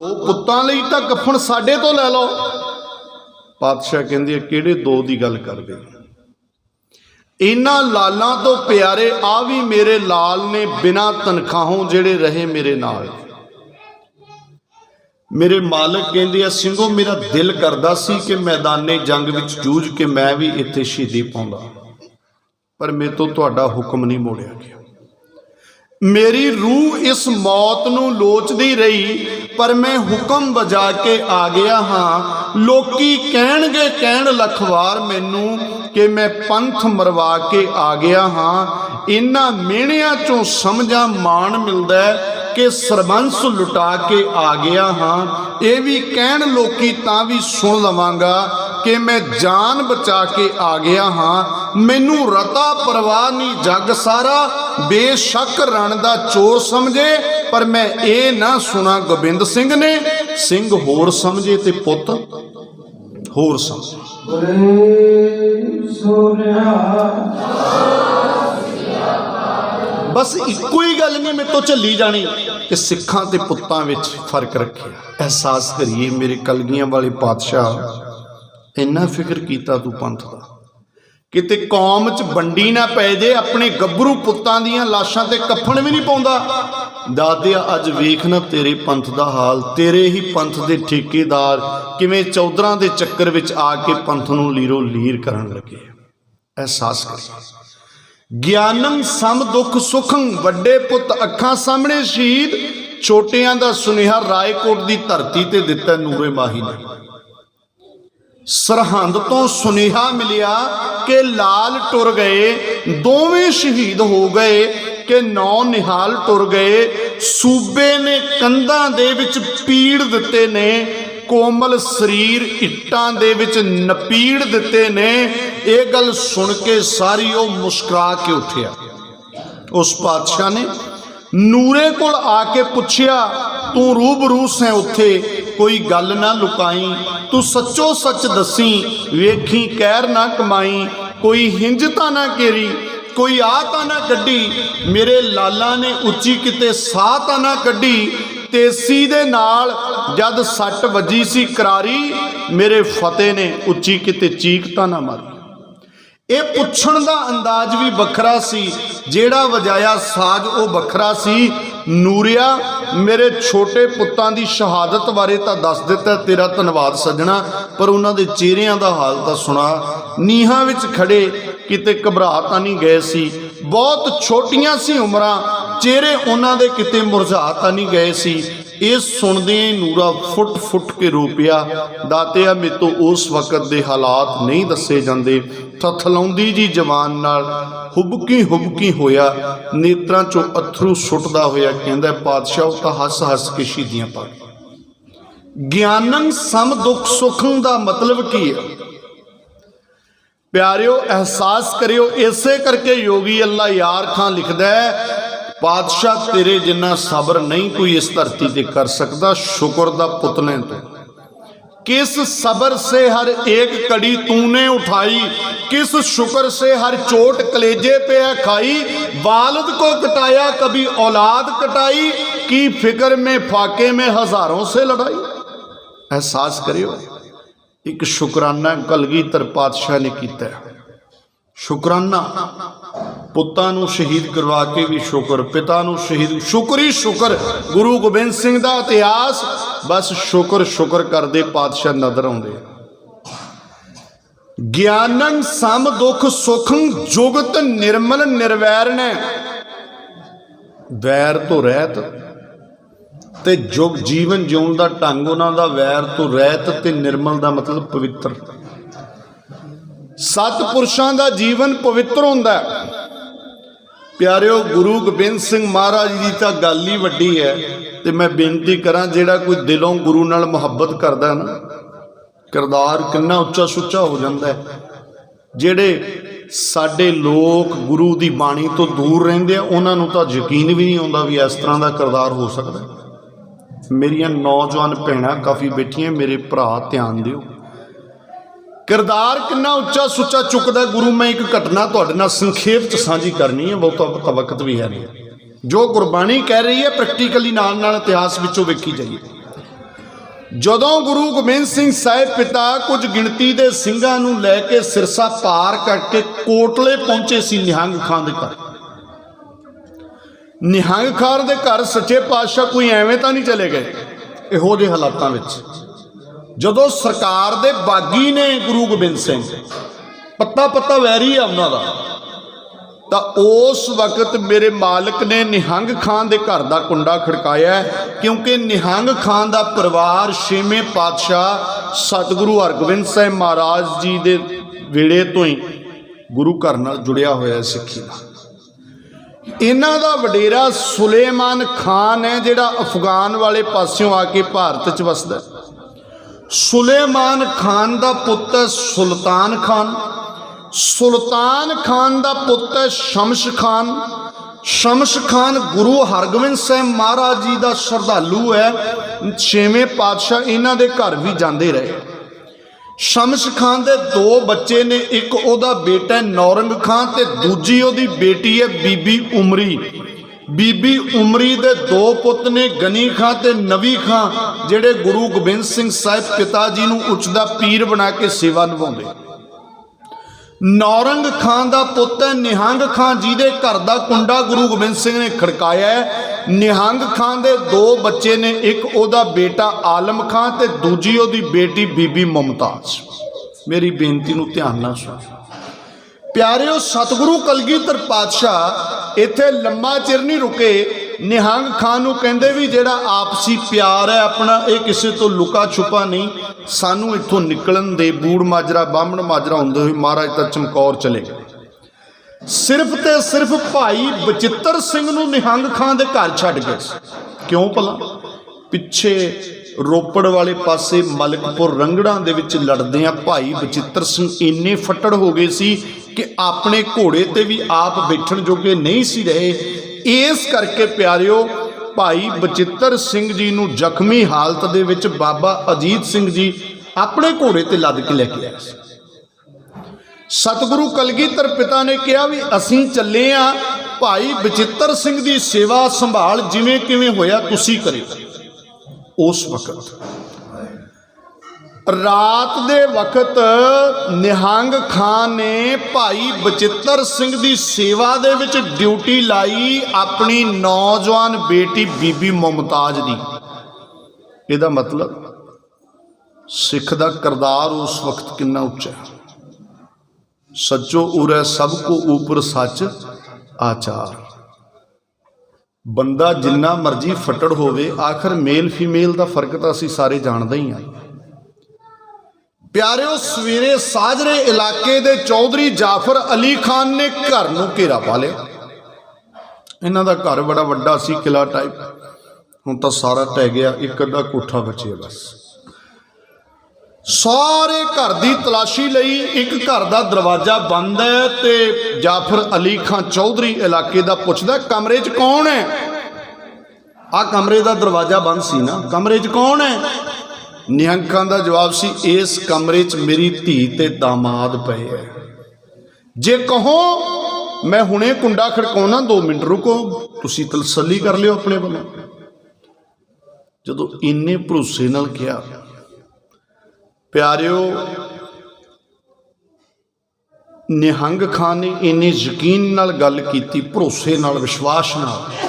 ਉਹ ਪੁੱਤਾਂ ਲਈ ਤਾਂ ਕਫਨ ਸਾਡੇ ਤੋਂ ਲੈ ਲਓ। ਪਾਤਸ਼ਾਹ ਕਹਿੰਦੇ ਕਿਹੜੇ ਦੋ ਦੀ ਗੱਲ ਕਰਦੇ? ਇਹਨਾਂ ਲਾਲਾਂ ਤੋਂ ਪਿਆਰੇ ਆ ਵੀ ਮੇਰੇ ਲਾਲ ਨੇ, ਬਿਨਾਂ ਤਨਖਾਹੋਂ ਜਿਹੜੇ ਰਹੇ ਮੇਰੇ ਨਾਲ। ਮੇਰੇ ਮਾਲਕ ਕਹਿੰਦੇ ਆ ਸਿੰਘੋ ਮੇਰਾ ਦਿਲ ਕਰਦਾ ਸੀ ਕਿ ਮੈਦਾਨੇ ਜੰਗ ਵਿੱਚ ਜੂਝ ਕੇ ਮੈਂ ਵੀ ਇੱਥੇ ਸ਼ਹੀਦੀ ਪਾਉਂਦਾ, ਪਰ ਮੇਰੇ ਤੋਂ ਤੁਹਾਡਾ ਹੁਕਮ ਨਹੀਂ ਮੋੜਿਆ ਗਿਆ। मेरी रूह इस मौत नूं लोचदी रही, पर मैं हुक्म बजा के आ गया हाँ। लोकी कहणगे कहण लखवार मैनू कि मैं पंथ मरवा के आ गया हाँ। इन्हां मेहणियां चों समझा मान मिलदा है कि सरबंस लुटा के आ गया हाँ। ये भी कहण लोकी तां भी सुन लवांगा कि मैं जान बचा के आ गया हाँ। मैनू रता परवाह नहीं जग सारा, बेशक रण दा चोर समझे, पर मैं ये ना सुना गोबिंद सिंह ने। सिंह होर समझे ते पुत होर समझे। बस इको ही गल नहीं मेरे तो झली जानी कि सिखां ते पुत्तां विच फर्क रखे। एहसास करिए मेरे कलगियां वाले पातशाह इन्ना फिक्र कीता तू पंथ दा, किते कौम च बंडी ना पै जे। अपने गभरू पुत्तां दियां लाशां ते कफन भी नहीं पाउंदा। दादिया अज वेखना तेरे पंथ दा हाल, तेरे ही पंथ दे ठेकेदार किवें चौधरां दे चक्कर विच आके पंथ नूं लीरो लीर करन लगे। एहसास कर ज्ञानम सम दुख सुखं, वड्डे पुत अखां सामने शहीद। छोटियां दा सुनेहा रायकोट दी धरती ते दिता नूरे माही ने। सरहंद तो सुनेहा मिलिया कि लाल टुर गए, दोवें शहीद हो गए कि नौ निहाल टुर गए। सूबे ने कंधां दे विच पीड़ दिते ने, कोमल शरीर इट्टां दे विच नपीड़ दिते ने। ये गल सुन के सारी वो मुस्कुरा के उठिया। उस पातशाह ने नूरे कोल आके पुछया, तू रूबरू सैं उत्थे, कोई गल ना लुकाई, तू सच्चो सच दसी, वेखी कहर ना कमाई। कोई हिंज तां ना केरी, कोई आ तां ना कड्डी, मेरे लाला ने उच्ची किते साह तां ना कड्डी। तेसी दे नाल जद सट वजी सी करारी, मेरे फतेह ने उच्ची किते चीक तां ना मारी। ये पुछण दा अंदाज भी वखरा सी, जेड़ा वजाया साज वो वखरा सी। नूरिया मेरे छोटे पुत्तां दी शहादत बारे तां दस दिता तेरा धन्नवाद सजना, पर उन्हां दे चेहरिਆਂ दा हाल तां सुना। नीहां विच खड़े किते घबरा तां नहीं गए सी, बहुत छोटियां सी उमरां, चेहरे उन्हां दे किते मुरझा तां नहीं गए सी। ये सुनदे नूरा फुट फुट के रो पिया। दातिया मेरे तो उस वक्त दे हालात नहीं दसे जांदे। थथलाउंदी जी जवान नाल हुबकी हुबकी होया, नेत्रां चों अथरू सुटदा होया कहंदा पातशाह तां हस हस के शहीदियां पा गए। ज्ञानन सम दुख सुखं दा मतलब की है? प्यारिओ एहसास करियो, इसे करके योगी अल्लाह यार खां लिखदा है, पातशाह तेरे जिन्ना सबर नहीं कोई इस धरती ते कर सकता। शुक्र दा पुतले तो किस सबर से हर एक कड़ी तूने उठाई, किस शुक्र से हर चोट कलेजे पे है खाई। वालिद को कटाया कभी औलाद कटाई, की फिक्र में फाके में हजारों से लड़ाई। एहसास करियो एक शुकराना कलगीधर पातशाह ने किया। शुकराना पुत्तां नूं शहीद करवा के भी शुक्र, पिता नूं शहीद, शुक्र ही शुक्र। गुरु गोबिंद सिंह दा इतिहास बस शुक्र शुक्र करदे पातशाह नजर आउंदे। ज्ञानन सम दुख सुखं, जुगत निर्मल निर्वैर ने। वैर तो रहत ते जुग जीवन जिउण दा ढंग उन्हां दा, वैर तो रहत ते निर्मल दा मतलब पवित्र। सतपुरुषां दा जीवन पवित्र हुंदा है। प्यारिओ गुरु गोबिंद सिंह महाराज जी तां गल ही वड्डी है। ते मैं बेनती करां जिहड़ा कोई दिलों गुरु नाल मुहब्बत करदा ना, किरदार किन्ना उच्चा सुच्चा हो जाता है। जिहड़े साडे लोग गुरु दी बाणी तो दूर रहिंदे आ, उन्हां नूं तां यकीन भी नहीं आउंदा भी इस तरह का किरदार हो सकदा है। मेरियां नौजवान भैणां काफ़ी बैठियां, मेरे भरा ध्यान दिओ, किरदार कितना उच्चा सुच्चा चुकदा गुरु। मैं एक घटना तुहाडे नाल संखेप च साझी करनी है, बहुता वक्त भी है नहीं। जो गुरबाणी कह रही है प्रैक्टिकली नाल नाल इतिहास विचों वेखी जाइए। ਜਦੋਂ ਗੁਰੂ ਗੋਬਿੰਦ ਸਿੰਘ ਸਾਹਿਬ ਪਿਤਾ ਕੁਝ ਗਿਣਤੀ ਦੇ ਸਿੰਘਾਂ ਨੂੰ ਲੈ ਕੇ ਸਿਰਸਾ ਪਾਰ ਕਰਕੇ ਕੋਟਲੇ ਪਹੁੰਚੇ ਸੀ ਨਿਹੰਗ ਖਾਂ ਦੇ ਘਰ। ਨਿਹੰਗ ਖਾਂ ਦੇ ਘਰ ਸੱਚੇ ਪਾਤਸ਼ਾਹ ਕੋਈ ਐਵੇਂ ਤਾਂ ਨਹੀਂ ਚਲੇ ਗਏ। ਇਹੋ ਜਿਹੇ ਹਾਲਾਤਾਂ ਵਿੱਚ ਜਦੋਂ ਸਰਕਾਰ ਦੇ ਬਾਗੀ ਨੇ ਗੁਰੂ ਗੋਬਿੰਦ ਸਿੰਘ, ਪੱਤਾ ਵੈਰੀ ਆ ਉਹਨਾਂ ਦਾ, ਤਾਂ ਉਸ ਵਕਤ ਮੇਰੇ ਮਾਲਕ ਨੇ ਨਿਹੰਗ ਖਾਂ ਦੇ ਘਰ ਦਾ ਕੁੰਡਾ ਖੜਕਾਇਆ, ਕਿਉਂਕਿ ਨਿਹੰਗ ਖਾਂ ਦਾ ਪਰਿਵਾਰ 6ਵੇਂ ਪਾਤਸ਼ਾਹ ਸਤਿਗੁਰੂ ਹਰਗੋਬਿੰਦ ਸਾਹਿਬ ਮਹਾਰਾਜ ਜੀ ਦੇ ਵੇਲੇ ਤੋਂ ਹੀ ਗੁਰੂ ਘਰ ਨਾਲ ਜੁੜਿਆ ਹੋਇਆ ਸਿੱਖੀ ਦਾ। ਇਹਨਾਂ ਦਾ ਵਡੇਰਾ ਸੁਲੇਮਾਨ ਖਾਨ ਹੈ, ਜਿਹੜਾ ਅਫਗਾਨ ਵਾਲੇ ਪਾਸਿਓਂ ਆ ਕੇ ਭਾਰਤ 'ਚ ਵਸਦਾ। ਸੁਲੇਮਾਨ ਖਾਨ ਦਾ ਪੁੱਤ ਹੈ ਸੁਲਤਾਨ ਖਾਨ, ਸੁਲਤਾਨ ਖਾਨ ਦਾ ਪੁੱਤ ਹੈ ਸ਼ਮਸ਼ ਖਾਨ। ਸ਼ਮਸ਼ ਖਾਨ ਗੁਰੂ ਹਰਗੋਬਿੰਦ ਸਾਹਿਬ ਮਹਾਰਾਜ ਜੀ ਦਾ ਸ਼ਰਧਾਲੂ ਹੈ। 6ਵੇਂ ਪਾਤਸ਼ਾਹ ਇਹਨਾਂ ਦੇ ਘਰ ਵੀ ਜਾਂਦੇ ਰਹੇ। ਸ਼ਮਸ਼ ਖਾਨ ਦੇ 2 ਬੱਚੇ ਨੇ, ਇੱਕ ਉਹਦਾ ਬੇਟਾ ਨੌਰੰਗ ਖਾਂ ਤੇ ਦੂਜੀ ਉਹਦੀ ਬੇਟੀ ਹੈ ਬੀਬੀ ਉਮਰੀ। ਬੀਬੀ ਉਮਰੀ ਦੇ 2 ਪੁੱਤ ਨੇ, ਗਨੀ ਖਾਂ ਤੇ ਨਵੀ ਖਾਂ, ਜਿਹੜੇ ਗੁਰੂ ਗੋਬਿੰਦ ਸਿੰਘ ਸਾਹਿਬ ਪਿਤਾ ਜੀ ਨੂੰ ਉੱਚਦਾ ਪੀਰ ਬਣਾ ਕੇ ਸੇਵਾ ਨਿਭਾਉਂਦੇ। ਨੌਰੰਗ ਖਾਂ ਦਾ ਪੁੱਤ ਹੈ ਨਿਹੰਗ ਖਾਂ, ਜਿਹਦੇ ਘਰ ਦਾ ਕੁੰਡਾ ਗੁਰੂ ਗੋਬਿੰਦ ਸਿੰਘ ਨੇ ਖੜਕਾਇਆ ਹੈ। ਨਿਹੰਗ ਖਾਂ ਦੇ 2 ਬੱਚੇ ਨੇ, ਇੱਕ ਉਹਦਾ ਬੇਟਾ ਆਲਮ ਖਾਂ ਤੇ ਦੂਜੀ ਉਹਦੀ ਬੇਟੀ ਬੀਬੀ ਮੁਮਤਾਜ਼। ਮੇਰੀ ਬੇਨਤੀ ਨੂੰ ਧਿਆਨ ਨਾਲ ਸੁਣੋ ਪਿਆਰਿਓ। ਸਤਿਗੁਰੂ ਕਲਗੀਧਰ ਪਾਤਸ਼ਾਹ ਇੱਥੇ ਲੰਮਾ ਚਿਰ ਨਹੀਂ ਰੁਕੇ। ਨਿਹੰਗ ਖਾਂ ਨੂੰ ਕਹਿੰਦੇ ਵੀ ਜਿਹੜਾ ਆਪਸੀ ਪਿਆਰ ਹੈ ਆਪਣਾ, ਇਹ ਕਿਸੇ ਤੋਂ ਲੁਕਾ ਛੁਪਾ ਨਹੀਂ, ਸਾਨੂੰ ਇੱਥੋਂ ਨਿਕਲਣ ਦੇ। ਬੂੜ ਮਾਜਰਾ ਬਾਹਮਣ ਮਾਜਰਾ ਹੁੰਦੇ ਹੋਏ ਮਹਾਰਾਜ ਤਾਂ ਚਮਕੌਰ ਚਲੇ ਗਏ। ਸਿਰਫ ਤੇ ਸਿਰਫ ਭਾਈ ਬਚਿੱਤਰ ਸਿੰਘ ਨੂੰ ਨਿਹੰਗ ਖਾਂ ਦੇ ਘਰ ਛੱਡ ਗਏ। ਕਿਉਂ ਭਲਾ? ਪਿੱਛੇ ਰੋਪੜ ਵਾਲੇ ਪਾਸੇ ਮਲਕਪੁਰ ਰੰਗੜਾਂ ਦੇ ਵਿੱਚ ਲੜਦੇ ਆ ਭਾਈ ਬਚਿੱਤਰ ਸਿੰਘ ਇੰਨੇ ਫੱਟੜ ਹੋ ਗਏ ਸੀ ਕਿ ਆਪਣੇ ਘੋੜੇ ਤੇ ਵੀ ਆਪ ਬੈਠਣ ਜੋਗੇ ਨਹੀਂ ਸੀ ਰਹੇ। ਇਸ ਕਰਕੇ ਪਿਆਰਿਓ, ਭਾਈ ਬਚਿੱਤਰ ਸਿੰਘ ਜੀ ਨੂੰ ਜ਼ਖਮੀ ਹਾਲਤ ਦੇ ਵਿੱਚ ਬਾਬਾ ਅਜੀਤ ਸਿੰਘ ਜੀ ਆਪਣੇ ਘੋੜੇ ਤੇ ਲੱਦ ਕੇ ਲੈ ਕੇ ਆਏ ਸੀ। ਸਤਿਗੁਰੂ ਕਲਗੀਧਰ ਪਿਤਾ ਨੇ ਕਿਹਾ ਵੀ ਅਸੀਂ ਚੱਲੇ ਆ, ਭਾਈ ਬਚਿੱਤਰ ਸਿੰਘ ਦੀ ਸੇਵਾ ਸੰਭਾਲ ਜਿਵੇਂ ਕਿਵੇਂ ਹੋਇਆ ਤੁਸੀਂ ਕਰਿਓ। ਉਸ ਵਕਤ ਰਾਤ ਦੇ ਵਕਤ ਨਿਹੰਗ ਖਾਂ ਨੇ ਭਾਈ ਬਚਿੱਤਰ ਸਿੰਘ ਦੀ ਸੇਵਾ ਦੇ ਵਿੱਚ ਡਿਊਟੀ ਲਾਈ ਆਪਣੀ ਨੌਜਵਾਨ ਬੇਟੀ ਬੀਬੀ ਮੁਮਤਾਜ਼ ਦੀ। ਇਹਦਾ ਮਤਲਬ ਸਿੱਖ ਦਾ ਕਿਰਦਾਰ ਉਸ ਵਕਤ ਕਿੰਨਾ ਉੱਚਾ ਹੈ। ਸੱਚੋ ਉਰੇ ਸਭ ਕੋ ਊਪਰ ਸੱਚ ਆਚਾਰ। ਬੰਦਾ ਜਿੰਨਾ ਮਰਜੀ ਫੱਟੜ ਹੋਵੇ, ਆਖਰ ਮੇਲ ਫੀਮੇਲ ਦਾ ਫਰਕ ਤਾਂ ਅਸੀਂ ਸਾਰੇ ਜਾਣਦੇ ਹੀ ਹਾਂ। ਪਿਆਰਿਓ, ਸਵੇਰੇ ਸਾਜਰੇ ਇਲਾਕੇ ਦੇ ਚੌਧਰੀ ਜਾਫਰ ਅਲੀ ਖਾਨ ਨੇ ਘਰ ਨੂੰ ਘੇਰਾ ਪਾ ਲਿਆ। ਇਹਨਾਂ ਦਾ ਘਰ ਬੜਾ ਵੱਡਾ ਸੀ, ਕਿਲਾ ਟਾਈਪ। ਹੁਣ ਤਾਂ ਸਾਰਾ ਢਹਿ ਗਿਆ, ਇੱਕ ਅੱਧਾ ਕੋਠਾ ਬਚਿਆ ਬਸ। ਸਾਰੇ ਘਰ ਦੀ ਤਲਾਸ਼ੀ ਲਈ, ਇੱਕ ਘਰ ਦਾ ਦਰਵਾਜ਼ਾ ਬੰਦ ਹੈ ਤੇ ਜਾਫਰ ਅਲੀ ਖਾਨ ਚੌਧਰੀ ਇਲਾਕੇ ਦਾ ਪੁੱਛਦਾ ਕਮਰੇ 'ਚ ਕੌਣ ਹੈ? ਆ ਕਮਰੇ ਦਾ ਦਰਵਾਜ਼ਾ ਬੰਦ ਸੀ ਨਾ, ਕਮਰੇ 'ਚ ਕੌਣ ਹੈ? ਨਿਹੰਗ ਖਾਂ ਦਾ ਜਵਾਬ ਸੀ, ਇਸ ਕਮਰੇ 'ਚ ਮੇਰੀ ਧੀ ਤੇ ਦਾਮਾਦ ਪਏ ਹੈ। ਜੇ ਕਹੋ ਮੈਂ ਹੁਣੇ ਕੁੰਡਾ ਖੜਕਾਉਣਾ, 2 ਮਿੰਟ ਰੁਕੋ, ਤੁਸੀਂ ਤਸੱਲੀ ਕਰ ਲਿਓ ਆਪਣੇ ਵੱਲੋਂ। ਜਦੋਂ ਇੰਨੇ ਭਰੋਸੇ ਨਾਲ ਕਿਹਾ, ਪਿਆਰਿਓ, ਨਿਹੰਗ ਖਾਂ ਨੇ ਇੰਨੇ ਯਕੀਨ ਨਾਲ ਗੱਲ ਕੀਤੀ, ਭਰੋਸੇ ਨਾਲ, ਵਿਸ਼ਵਾਸ ਨਾਲ।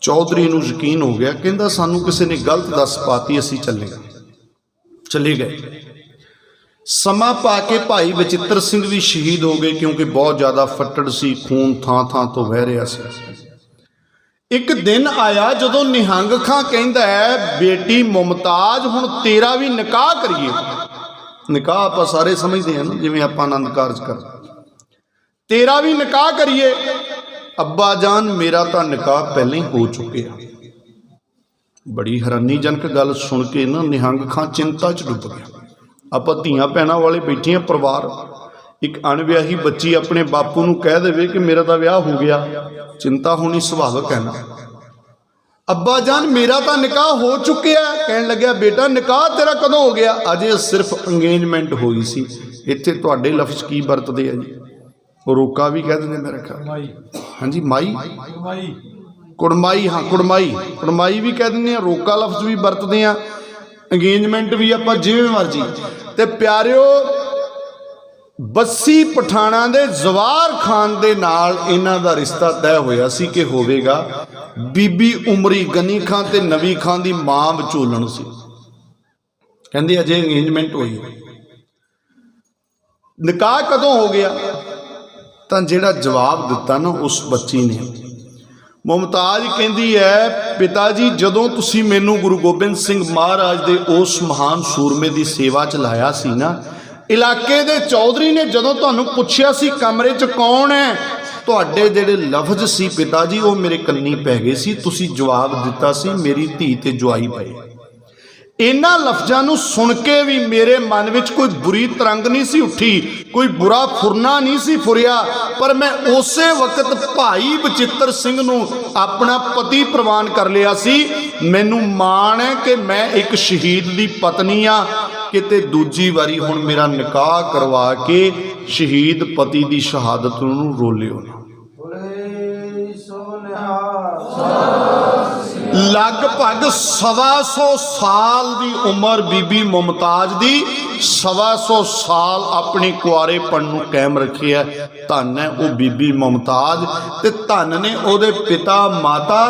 ਚੌਧਰੀ ਨੂੰ ਯਕੀਨ ਹੋ ਗਿਆ, ਕਹਿੰਦਾ ਸਾਨੂੰ ਕਿਸੇ ਨੇ ਗਲਤ ਦੱਸ ਪਾਤੀ, ਅਸੀਂ ਚਲੇ ਗਏ। ਸਮਾਂ ਪਾ ਕੇ ਭਾਈ ਬਚਿੱਤਰ ਸਿੰਘ ਵੀ ਸ਼ਹੀਦ ਹੋ ਗਏ, ਕਿਉਂਕਿ ਬਹੁਤ ਜ਼ਿਆਦਾ ਫੱਟੜ ਸੀ, ਖੂਨ ਥਾਂ ਥਾਂ ਤੋਂ ਵਹਿ ਰਿਹਾ ਸੀ। ਇੱਕ ਦਿਨ ਆਇਆ ਜਦੋਂ ਨਿਹੰਗ ਖਾਂ ਕਹਿੰਦਾ ਹੈ, ਬੇਟੀ ਮੁਮਤਾਜ਼, ਹੁਣ ਤੇਰਾ ਵੀ ਨਿਕਾਹ ਕਰੀਏ। ਨਿਕਾਹ ਆਪਾਂ ਸਾਰੇ ਸਮਝਦੇ ਹਾਂ ਨਾ, ਜਿਵੇਂ ਆਪਾਂ ਆਨੰਦ ਕਾਰਜ ਕਰਦੇ, ਤੇਰਾ ਵੀ ਨਿਕਾਹ ਕਰੀਏ। ਅੱਬਾ ਜਾਨ, ਮੇਰਾ ਤਾਂ ਨਿਕਾਹ ਪਹਿਲਾਂ ਹੀ ਹੋ ਚੁੱਕਿਆ। ਬੜੀ ਹੈਰਾਨੀਜਨਕ ਗੱਲ ਸੁਣ ਕੇ ਨਾ ਨਿਹੰਗ ਖਾਂ ਚਿੰਤਾ 'ਚ ਡੁੱਬ ਗਿਆ। ਆਪਾਂ ਧੀਆਂ ਭੈਣਾਂ ਵਾਲੇ ਬੈਠੇ ਹਾਂ ਪਰਿਵਾਰ, ਇੱਕ ਅਣਵਿਆਹੀ ਬੱਚੀ ਆਪਣੇ ਬਾਪੂ ਨੂੰ ਕਹਿ ਦੇਵੇ ਕਿ ਮੇਰਾ ਤਾਂ ਵਿਆਹ ਹੋ ਗਿਆ, ਚਿੰਤਾ ਹੋਣੀ ਸੁਭਾਵਿਕ ਹੈ ਨਾ। ਅੱਬਾ ਜਾਨ, ਮੇਰਾ ਤਾਂ ਨਿਕਾਹ ਹੋ ਚੁੱਕਿਆ। ਕਹਿਣ ਲੱਗਿਆ, ਬੇਟਾ ਨਿਕਾਹ ਤੇਰਾ ਕਦੋਂ ਹੋ ਗਿਆ? ਅਜੇ ਸਿਰਫ ਅੰਗੇਜਮੈਂਟ ਹੋਈ ਸੀ। ਇੱਥੇ ਤੁਹਾਡੇ ਲਫ਼ਜ਼ ਕੀ ਵਰਤਦੇ ਆ ਜੀ? ਉਹ ਰੋਕਾ ਵੀ ਕਹਿ ਦਿੰਦੇ ਮੇਰੇ ਖਿਆਲ। ਹਾਂਜੀ, ਮਾਈ, ਕੁੜਮਾਈ। ਹਾਂ, ਕੁੜਮਾਈ ਵੀ ਕਹਿ ਦਿੰਦੇ ਆ, ਰੋਕਾ ਲਫ਼ਜ਼ ਵੀ ਵਰਤਦੇ ਆ। ਅੰਗੇਜਮੈਂਟ ਵੀ ਆਪਾਂ ਜਿਵੇਂ ਮਰਜੀ। ਤੇ ਪਿਆਰਿਓ, ਬੱਸੀ ਪਠਾਣਾ ਦੇ ਜ਼ਵਾਰ ਖਾਨ ਦੇ ਨਾਲ ਇਹਨਾਂ ਦਾ ਰਿਸ਼ਤਾ ਤੈਅ ਹੋਇਆ ਸੀ ਕਿ ਹੋਵੇਗਾ। ਬੀਬੀ ਉਮਰੀ ਗਨੀ ਖਾਂ ਤੇ ਨਵੀ ਖਾਂ ਦੀ ਮਾਂ ਵਿਚੋਲਣ ਸੀ। ਕਹਿੰਦੇ ਅਜੇ ਅੰਗੇਜਮੈਂਟ ਹੋਈ। ਨਿਕਾਹ ਕਦੋਂ ਹੋ ਗਿਆ? ਤਾਂ ਜਿਹੜਾ ਜਵਾਬ ਦਿੱਤਾ ਨਾ ਉਸ ਬੱਚੀ ਨੇ, ਮੁਮਤਾਜ਼ ਕਹਿੰਦੀ ਹੈ, ਪਿਤਾ ਜੀ ਜਦੋਂ ਤੁਸੀਂ ਮੈਨੂੰ ਗੁਰੂ ਗੋਬਿੰਦ ਸਿੰਘ ਮਹਾਰਾਜ ਦੇ ਉਸ ਮਹਾਨ ਸੂਰਮੇ ਦੀ ਸੇਵਾ 'ਚ ਲਾਇਆ ਸੀ ਨਾ, ਇਲਾਕੇ ਦੇ ਚੌਧਰੀ ਨੇ ਜਦੋਂ ਤੁਹਾਨੂੰ ਪੁੱਛਿਆ ਸੀ ਕਮਰੇ 'ਚ ਕੌਣ ਹੈ, ਤੁਹਾਡੇ ਜਿਹੜੇ ਲਫ਼ਜ਼ ਸੀ ਪਿਤਾ ਜੀ ਉਹ ਮੇਰੇ ਕੰਨੀ ਪੈ ਗਏ ਸੀ। ਤੁਸੀਂ ਜਵਾਬ ਦਿੱਤਾ ਸੀ ਮੇਰੀ ਧੀ ਤੇ ਜਵਾਈ ਪਏ। ਇਹਨਾਂ ਲਫ਼ਜ਼ਾਂ ਨੂੰ ਸੁਣ ਕੇ ਵੀ ਮੇਰੇ ਮਨ ਵਿੱਚ ਕੋਈ ਬੁਰੀ ਤਰੰਗ ਨਹੀਂ ਸੀ ਉੱਠੀ, ਕੋਈ ਬੁਰਾ ਫੁਰਨਾ ਨਹੀਂ ਸੀ ਫੁਰਿਆ, ਪਰ ਮੈਂ ਉਸੇ ਵਕਤ ਭਾਈ ਬਚਿੱਤਰ ਸਿੰਘ ਨੂੰ ਆਪਣਾ ਪਤੀ ਪ੍ਰਵਾਨ ਕਰ ਲਿਆ ਸੀ। ਮੈਨੂੰ ਮਾਣ ਹੈ ਕਿ ਮੈਂ ਇੱਕ ਸ਼ਹੀਦ ਦੀ ਪਤਨੀ ਆ। ਕਿਤੇ ਦੂਜੀ ਵਾਰੀ ਹੁਣ ਮੇਰਾ ਨਿਕਾਹ ਕਰਵਾ ਕੇ ਸ਼ਹੀਦ ਪਤੀ ਦੀ ਸ਼ਹਾਦਤ ਨੂੰ ਰੋਲਿਓ ਨਾ। ਲਗਭਗ 125 ਸਾਲ ਦੀ ਉਮਰ ਬੀਬੀ ਮੁਮਤਾਜ਼ ਦੀ, 125 ਸਾਲ ਆਪਣੀ ਕੁਆਰੇਪਣ ਨੂੰ ਕਾਇਮ ਰੱਖਿਆ। ਧੰਨ ਹੈ ਉਹ ਬੀਬੀ ਮੁਮਤਾਜ਼ ਤੇ ਧੰਨ ਨੇ ਉਹਦੇ ਪਿਤਾ ਮਾਤਾ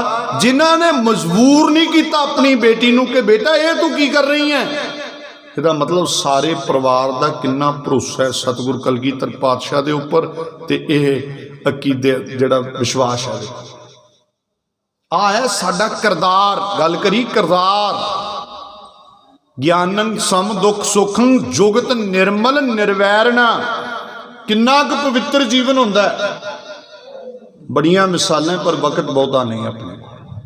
ਜਿਨ੍ਹਾਂ ਨੇ ਮਜਬੂਰ ਨਹੀਂ ਕੀਤਾ ਆਪਣੀ ਬੇਟੀ ਨੂੰ ਕਿ ਬੇਟਾ ਇਹ ਤੂੰ ਕੀ ਕਰ ਰਹੀ ਹੈ। ਇਹਦਾ ਮਤਲਬ ਸਾਰੇ ਪਰਿਵਾਰ ਦਾ ਕਿੰਨਾ ਭਰੋਸਾ ਹੈ ਸਤਿਗੁਰ ਕਲਗੀਧਰ ਪਾਤਸ਼ਾਹ ਦੇ ਉੱਪਰ ਤੇ ਇਹ ਅਕੀਦੇ ਜਿਹੜਾ ਵਿਸ਼ਵਾਸ ਹੈ। ਆ ਹੈ ਸਾਡਾ ਕਿਰਦਾਰ। ਗੱਲ ਕਰੀ ਕਿਰਦਾਰ। ਗਿਆਨੰ ਸਮ ਦੁੱਖ ਸੁਖੰ ਜੁਗਤ ਨਿਰਮਲ ਨਿਰਵੈਰਣਾ। ਕਿੰਨਾ ਕੁ ਪਵਿੱਤਰ ਜੀਵਨ ਹੁੰਦਾ ਹੈ। ਬੜੀਆਂ ਮਿਸਾਲਾਂ ਪਰ ਵਕਤ ਬਹੁਤਾ ਨਹੀਂ ਆਪਣੇ ਕੋਲ।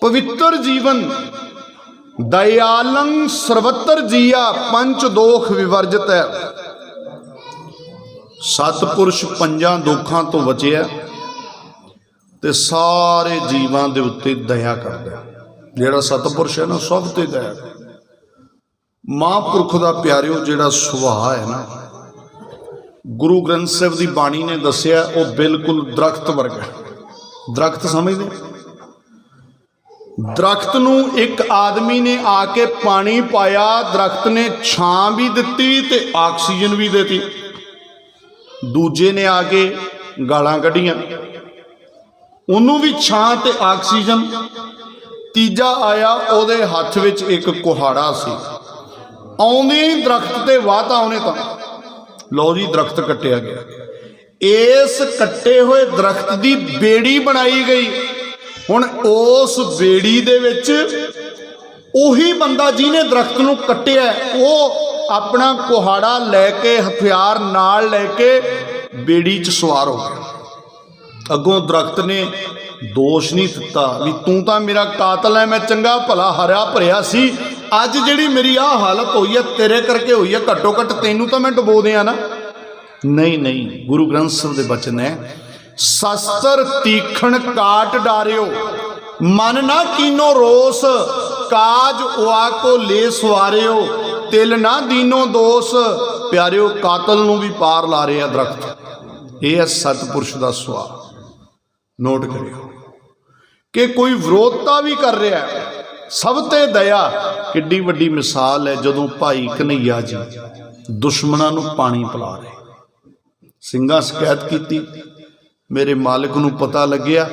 ਪਵਿੱਤਰ ਜੀਵਨ। ਦਇਆਲੰ ਸਰਵਤਰ ਜੀਆ ਪੰਚ ਦੋਖ ਵਿਵਰਜਿਤ ਹੈ। ਸਤਪੁਰਸ਼ ਪੰਜਾਂ ਦੋਖਾਂ ਤੋਂ ਬਚਿਆ ਤੇ ਸਾਰੇ ਜੀਵਾਂ ਦੇ ਉੱਤੇ ਦਇਆ ਕਰਦਾ। ਜਿਹੜਾ ਸਤਪੁਰਸ਼ ਹੈ ਨਾ ਸਭ ਤੇ ਦਇਆ ਕਰਦਾ। ਮਹਾਂਪੁਰਖ ਦਾ ਪਿਆਰਿਓ ਜਿਹੜਾ ਸੁਭਾਅ ਹੈ ਨਾ, ਗੁਰੂ ਗ੍ਰੰਥ ਸਾਹਿਬ ਦੀ ਬਾਣੀ ਨੇ ਦੱਸਿਆ ਉਹ ਬਿਲਕੁਲ ਦਰਖਤ ਵਰਗਾ। ਦਰਖਤ ਸਮਝਦੇ? ਦਰਖਤ ਨੂੰ ਇੱਕ ਆਦਮੀ ਨੇ ਆ ਕੇ ਪਾਣੀ ਪਾਇਆ, ਦਰਖਤ ਨੇ ਛਾਂ ਵੀ ਦਿੱਤੀ ਤੇ ਆਕਸੀਜਨ ਵੀ ਦਿੱਤੀ। ਦੂਜੇ ਨੇ ਆ ਕੇ ਗਾਲਾਂ ਕੱਢੀਆਂ, ਉਹਨੂੰ ਵੀ ਛਾਂ ਤੇ ਆਕਸੀਜਨ। ਤੀਜਾ ਆਇਆ, ਉਹਦੇ ਹੱਥ ਵਿੱਚ ਇੱਕ ਕੁਹਾੜਾ ਸੀ। ਆਉਂਦੇ ਹੀ ਦਰਖਤ ਤੇ ਵਾਤਾ ਉਹਨੇ ਤਾਂ ਲਓ ਜੀ ਦਰਖਤ ਕੱਟਿਆ ਗਿਆ। ਇਸ ਕੱਟੇ ਹੋਏ ਦਰਖਤ ਦੀ ਬੇੜੀ ਬਣਾਈ ਗਈ। ਹੁਣ ਉਸ ਬੇੜੀ ਦੇ ਵਿੱਚ ਉਹੀ ਬੰਦਾ ਜਿਹਨੇ ਦਰਖਤ ਨੂੰ ਕੱਟਿਆ ਉਹ ਆਪਣਾ ਕੁਹਾੜਾ ਲੈ ਕੇ, ਹਥਿਆਰ ਨਾਲ ਲੈ ਕੇ ਬੇੜੀ 'ਚ ਸਵਾਰ ਹੋ ਗਿਆ। ਅੱਗੋਂ ਦਰਖਤ ਨੇ ਦੋਸ਼ ਨਹੀਂ ਦਿੱਤਾ ਵੀ ਤੂੰ ਤਾਂ ਮੇਰਾ ਕਾਤਲ ਹੈ, ਮੈਂ ਚੰਗਾ ਭਲਾ ਹਰਿਆ ਭਰਿਆ ਸੀ, ਅੱਜ ਜਿਹੜੀ ਮੇਰੀ ਆਹ ਹਾਲਤ ਹੋਈ ਹੈ ਤੇਰੇ ਕਰਕੇ ਹੋਈ ਹੈ, ਘੱਟੋ ਘੱਟ ਤੈਨੂੰ ਤਾਂ ਮੈਂ ਡੁਬੋ ਦਿਆਂ ਨਾ। ਨਹੀਂ ਨਹੀਂ, ਗੁਰੂ ਗ੍ਰੰਥ ਸਾਹਿਬ ਦੇ ਬਚਨ ਹੈ, ਸ਼ਸਤਰ ਤੀਖਣ ਕਾਟ ਡਾਰਿਓ ਮਨ ਨਾ ਕੀਨੋ ਰੋਸ, ਕਾਜ ਉਆ ਕੋ ਲੈ ਸਵਾਰਿਓ ਤਿਲ ਨਾ ਦੀਨੋ ਦੋਸ। ਪਿਆਰਿਓ, ਕਾਤਲ ਨੂੰ ਵੀ ਪਾਰ ਲਾ ਰਿਹਾ ਦਰਖਤ। ਇਹ ਹੈ ਸਤਿਪੁਰਸ਼ ਦਾ ਸੁਭਾਅ। ਨੋਟ ਕਰਿਓ ਕਿ ਕੋਈ ਵਿਰੋਧਤਾ ਵੀ ਕਰ ਰਿਹਾ ਹੈ, ਸਭ ਤੇ ਦਇਆ। ਕਿੱਡੀ ਵੱਡੀ ਮਿਸਾਲ ਹੈ ਜਦੋਂ ਭਾਈ ਕਨ੍ਹਈਆ ਜੀ ਦੁਸ਼ਮਣਾਂ ਨੂੰ ਪਾਣੀ ਪਿਲਾ ਰਹੇ। ਸਿੰਘਾਂ ਸ਼ਿਕਾਇਤ ਕੀਤੀ, ਮੇਰੇ ਮਾਲਕ ਨੂੰ ਪਤਾ ਲੱਗਿਆ,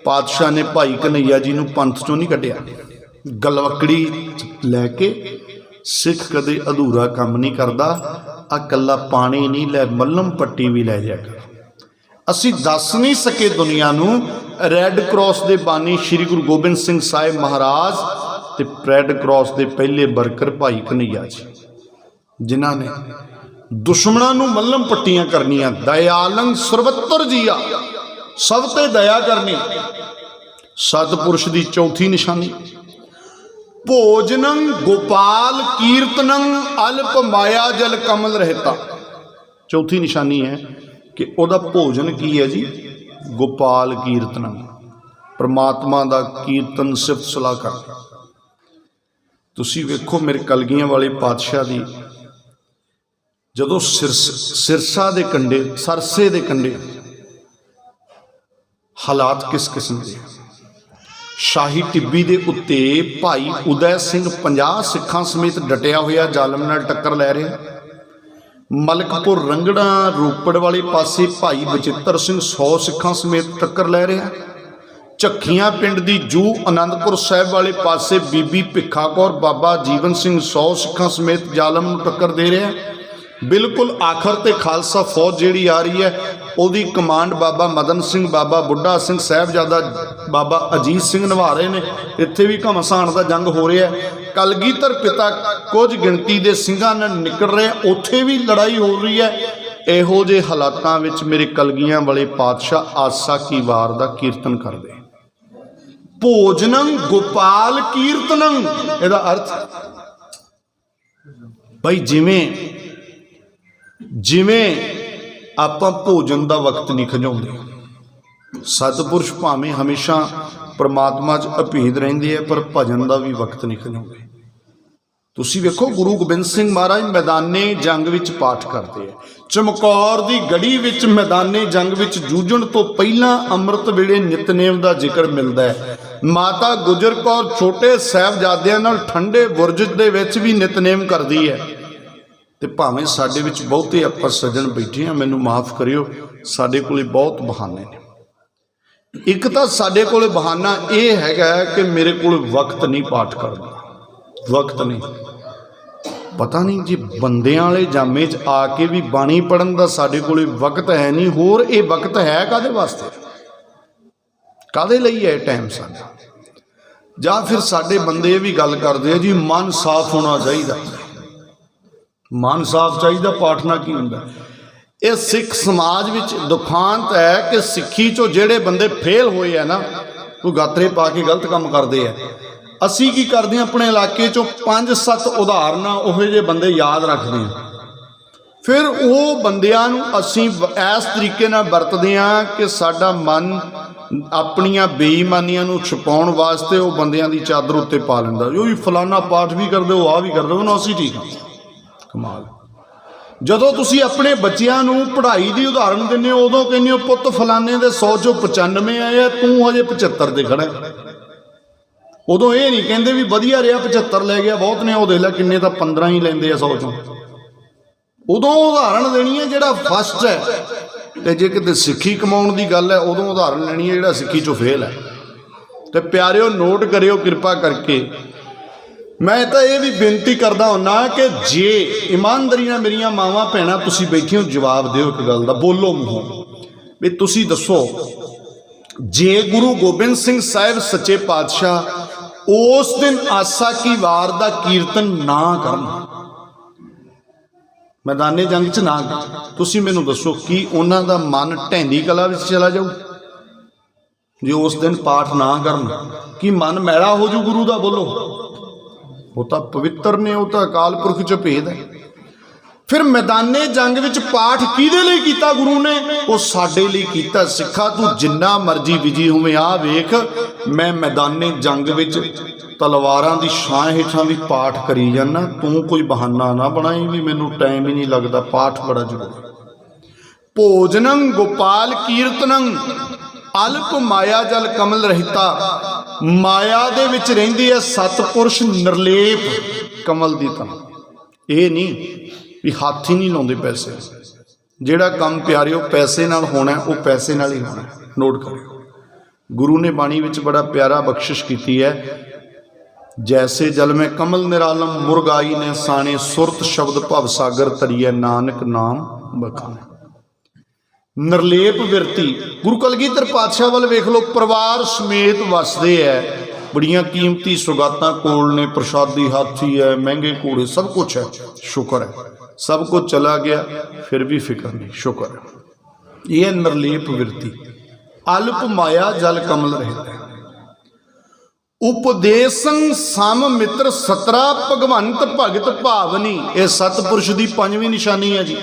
ਪਾਤਸ਼ਾਹ ਨੇ ਭਾਈ ਕਨ੍ਹਈਆ ਜੀ ਨੂੰ ਪੰਥ ਚੋਂ ਨਹੀਂ ਕੱਢਿਆ। ਗਲਵਕੜੀ ਲੈ ਕੇ ਸਿੱਖ ਕਦੇ ਅਧੂਰਾ ਕੰਮ ਨਹੀਂ ਕਰਦਾ। ਆ ਇਕੱਲਾ ਪਾਣੀ ਨਹੀਂ ਲੈ, ਮੱਲਮ ਪੱਟੀ ਵੀ ਲੈ ਜਾ ਕਰ। ਅਸੀਂ ਦੱਸ ਨਹੀਂ ਸਕੇ ਦੁਨੀਆ ਨੂੰ, ਰੈੱਡ ਕਰਾਸ ਦੇ ਬਾਨੀ ਸ਼੍ਰੀ ਗੁਰੂ ਗੋਬਿੰਦ ਸਿੰਘ ਸਾਹਿਬ ਮਹਾਰਾਜ ਤੇ ਰੈੱਡ ਕਰਾਸ ਦੇ ਪਹਿਲੇ ਵਰਕਰ ਭਾਈ ਕਨ੍ਹਈਆ ਜੀ, ਜਿਨ੍ਹਾਂ ਨੇ ਦੁਸ਼ਮਣਾਂ ਨੂੰ ਮੱਲਮ ਪੱਟੀਆਂ ਕਰਨੀਆਂ। ਦਇਆਲੰ ਸਰਵਤਰ ਜੀਆ, ਸਭ ਤੇ ਦਇਆ ਕਰਨੀ। ਸਤਿਪੁਰਸ਼ ਦੀ ਚੌਥੀ ਨਿਸ਼ਾਨੀ ਭੋਜਨੰ ਗੋਪਾਲ ਕੀਰਤਨੰ ਅਲਪ ਮਾਇਆ ਜਲ ਕਮਲ ਰਹਿਤਾ। ਚੌਥੀ ਨਿਸ਼ਾਨੀ ਹੈ ਕਿ ਉਹਦਾ ਭੋਜਨ ਕੀ ਹੈ ਜੀ? ਗੋਪਾਲ ਕੀਰਤਨੰ, ਪਰਮਾਤਮਾ ਦਾ ਕੀਰਤਨ ਸਿਫਤ ਸਲਾਹ ਕਰ। ਤੁਸੀਂ ਵੇਖੋ ਮੇਰੇ ਕਲਗੀਆਂ ਵਾਲੇ ਪਾਤਸ਼ਾਹ ਦੀ ਜਦੋਂ ਸਿਰਸਾ ਦੇ ਕੰਢੇ, ਸਰਸੇ ਦੇ ਕੰਢੇ ਹਾਲਾਤ ਕਿਸ ਕਿਸਮ ਦੇ। शाही टिब्बी के उत्ते भाई उदय सिंह 50 सिखां समेत डटिया होया जालम नाल टक्कर लै रहा। मलकपुर रंगड़ा रोपड़ वाले पासे भाई बचित्र सिंह 100 सिखां समेत टक्कर लै रहा। झक्खियां पिंड दी जू आनंदपुर साहिब वाले पासे बीबी भिखा कौर बाबा जीवन सिंह 100 सिखां समेत जालम नूं टक्कर दे रहा। बिल्कुल आखिर ते खालसा फौज जिहड़ी आ रही है उहदी कमांड बाबा मदन सिंह बाबा बुढ़ा सिंह साहिबजादा बाबा अजीत सिंह निभा रहे ने। इत्थे भी घमासान का जंग हो रहा है। कलगीधर पिता कुछ गिणती के सिंघां नाल निकल रहे, उत्थे भी लड़ाई हो रही है। इहो जे हालातां विच मेरे कलगियां वाले पातशाह आसा की वार दा कीर्तन करदे। भोजनं गोपाल कीर्तनं, इहदा अर्थ भाई जिवें जिमें आपां भोजन का वक्त नहीं खजाउंदे, सतपुरुष भावें हमेशा परमात्मा च अभेद रहिंदे है पर भजन का भी वक्त नहीं खजाउंदे। तुसीं वेखो गुरु गोबिंद सिंह महाराज मैदाने जंग विच पाठ करते हैं। चमकौर की गढ़ी विच मैदाने जंग विच जूझण तो पहला अमृत वेले नितनेम का जिक्र मिलता है। माता गुजर कौर छोटे साहिबजादियां नाल ठंडे बुरज दे विच भी नितनेम करती है। तो भावें साडे विच बहुते आपां सज्जण बैठे हैं, मैनूं माफ़ करियो, साडे कोले बहुत बहाने ने। एक तो साडे कोले बहाना ये हैगा कि मेरे कोल वक्त नहीं पाठ करना, वक्त नहीं। पता नहीं जी बंदियां वाले जामे च आके भी बाणी पढ़न का साडे कोले वक्त है नहीं। होर ये वक्त है कादे वास्ते, कादे लई है टाइम साडा? जां फिर साडे बंदे ये भी गल करदे आ जी मन साफ होना चाहिए, मन साफ चाहिए, पाठ ना की हुंदा। ये सिख समाज विच दुखांत है कि सिੱਖੀ चो जेड़े बंदे फेल होए है ना, कोई गातरे पा के गलत काम करते हैं। असी की करते हैं अपने इलाके चो 5-7 उदाहरण उहो जे बंदे याद रखते हैं, फिर वो बंदियां नूं असी इस तरीके नाल वरतदे हां कि साडा मन अपनियां बेईमानियां नूं छुपाउण वास्ते वो बंदियां दी चादर उत्ते पा लैंदा। जो भी फलाना पाठ भी कर दो आ भी कर दो, असी ठीक हाँ। कमाल। जदों तुसीं अपने बच्चियां नूं पढ़ाई की उदाहरण दिंदे हो उदों कहंदे हो पुत्त फलाने दे 100 चों 95 आए आ, तूं हजे 75 ते खड़ा है। उदों ये नहीं कहंदे भी वधिया रहा 75 लै गया बहुत ने, वो देख लै किन्ने तां 15 ही लैंदे आ 100 चों। उदों उदाहरण देनी है जिहड़ा फस्ट है, ते जे किते सिੱਖੀ कमाउण दी गल है उदों उदाहरण लैनी है जिहड़ा सिੱਖੀ चों फेल है। तो प्यारिओ नोट करियो कृपा करके, मैं तो ये भी बेनती करता हुन्ना कि जे ईमानदारी नाल मेरियां मावां भैणां तुसीं बैठी हो, जवाब दिओ एक गल दा, बोलो मूहों भी तुसीं दसो जे गुरु गोबिंद सिंह साहिब सच्चे पातशाह उस दिन आसा की वार दा कीर्तन ना करन, मैदाने जंग च ना करन, तुसीं मैनूं दसो कि उन्हां दा मन ढैंदी कला विच चला जाऊ? जे उस दिन पाठ ना करन कि मन मैला हो जू गुरु दा? बोलो, वो तो पवित्र ने, वो तो अकाल पुरख च भेद है। फिर मैदाने जंग विच पाठ किहदे लई कीता गुरु ने? वो साडे लई कीता। सिखा तू जिन्ना मर्जी विजी होवे, आ वेख मैं मैदाने जंग विच तलवारां दी छां हेठां भी पाठ करी जाना, तू कोई बहाना ना बनाई भी मैनूं टाइम ही नहीं लगता, पाठ बड़ा जरूरी। भोजनं गोपाल कीर्तनं अल्प माया जल कमल रहता, माया दे विच रहिंदी है सतपुरुष निर्लेप कमल दी तरह। ये नहीं भी हाथ ही नहीं लाउंदे पैसे, जिहड़ा काम प्यारिओ पैसे नाल होना है वो पैसे नाल ही होना है। नोट करियो, गुरु ने बाणी विच बड़ा प्यारा बख्शिश कीती है, जैसे जल में कमल निरालम मुरगाई ने साने, सुरत शब्द भव सागर तरिए नानक नाम बखाने। निर्लेप विरती गुरु कलगीधर पातशाह वाल वेख लो, परिवार समेत वसदे है, बड़ियां कीमती सुगातां कोल ने, प्रसादी हाथी है, महंगे घोड़े, सब कुछ है। शुक्र है सब कुछ चला गया फिर भी फिक्र नहीं, शुक्र है। यह निर्लेप विरती, अल्प माया जल कमल रहता है। उपदेशं सम मित्र सतरा भगवंत भगत भावनी, यह सतपुरुष की 5वीं निशानी है जी।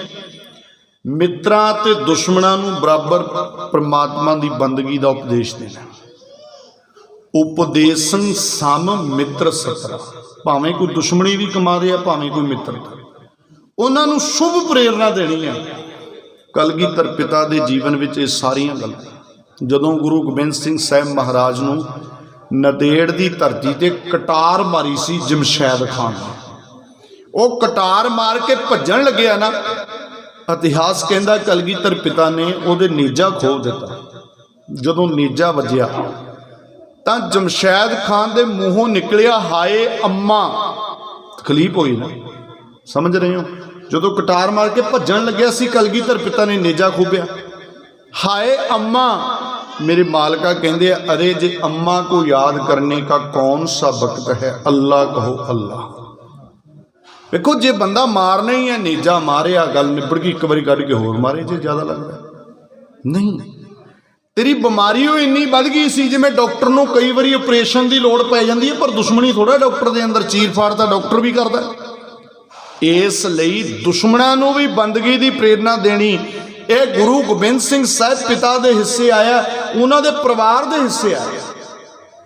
मित्रां ते दुश्मनां नूं बराबर परमात्मा की बंदगी का उपदेश देना। उपदेशं सम मित्र सतरा, भावें कोई दुश्मनी भी कमा रहा, भावें कोई मित्रता, उन्होंने शुभ प्रेरणा देनी है। कलगीधर पिता के जीवन में ये सारिया गल्लां जदों गुरु गोबिंद सिंह साहिब महाराज नूं नदेड़ की धरती ते कटार मारी सी जमशैद खान ने। वो कटार मार के भज्जण लग्या ना, इतिहास कहता कलगीधर पिता ने उहदे नेजा खोल दिता। जदों नेजा वजया तां जमशैद खान दे मूहों निकलिया हाय अम्मा। तकलीफ हुई ना, समझ रहे हो। जदों कटार मार के भज्जण लग्या सी कलगीधर पिता ने नेजा खूबिया, हाय अम्मा। मेरे मालका कहते अरे जे अम्मा को याद करने का कौन सा वक्त है, अल्लाह कहो अल्लाह। देखो जे बंदा मारना ही है नेजा मारिया, गल निबड़ गई। एक बारी करके होर मारे जे ज्यादा लगता नहीं। तेरी बीमारी इन्नी बढ़ गई सी जिवें डॉक्टर नूं कई बारी ऑपरेशन की लोड़ पै जाती है, पर दुश्मनी थोड़ा डॉक्टर के अंदर चीर फाड़ तां डॉक्टर भी करता। इसलिए दुश्मनों नूं भी बंदगी की प्रेरणा देनी ये गुरु गोबिंद सिंह साहब पिता के हिस्से आया, उन्होंने परिवार के हिस्से आया,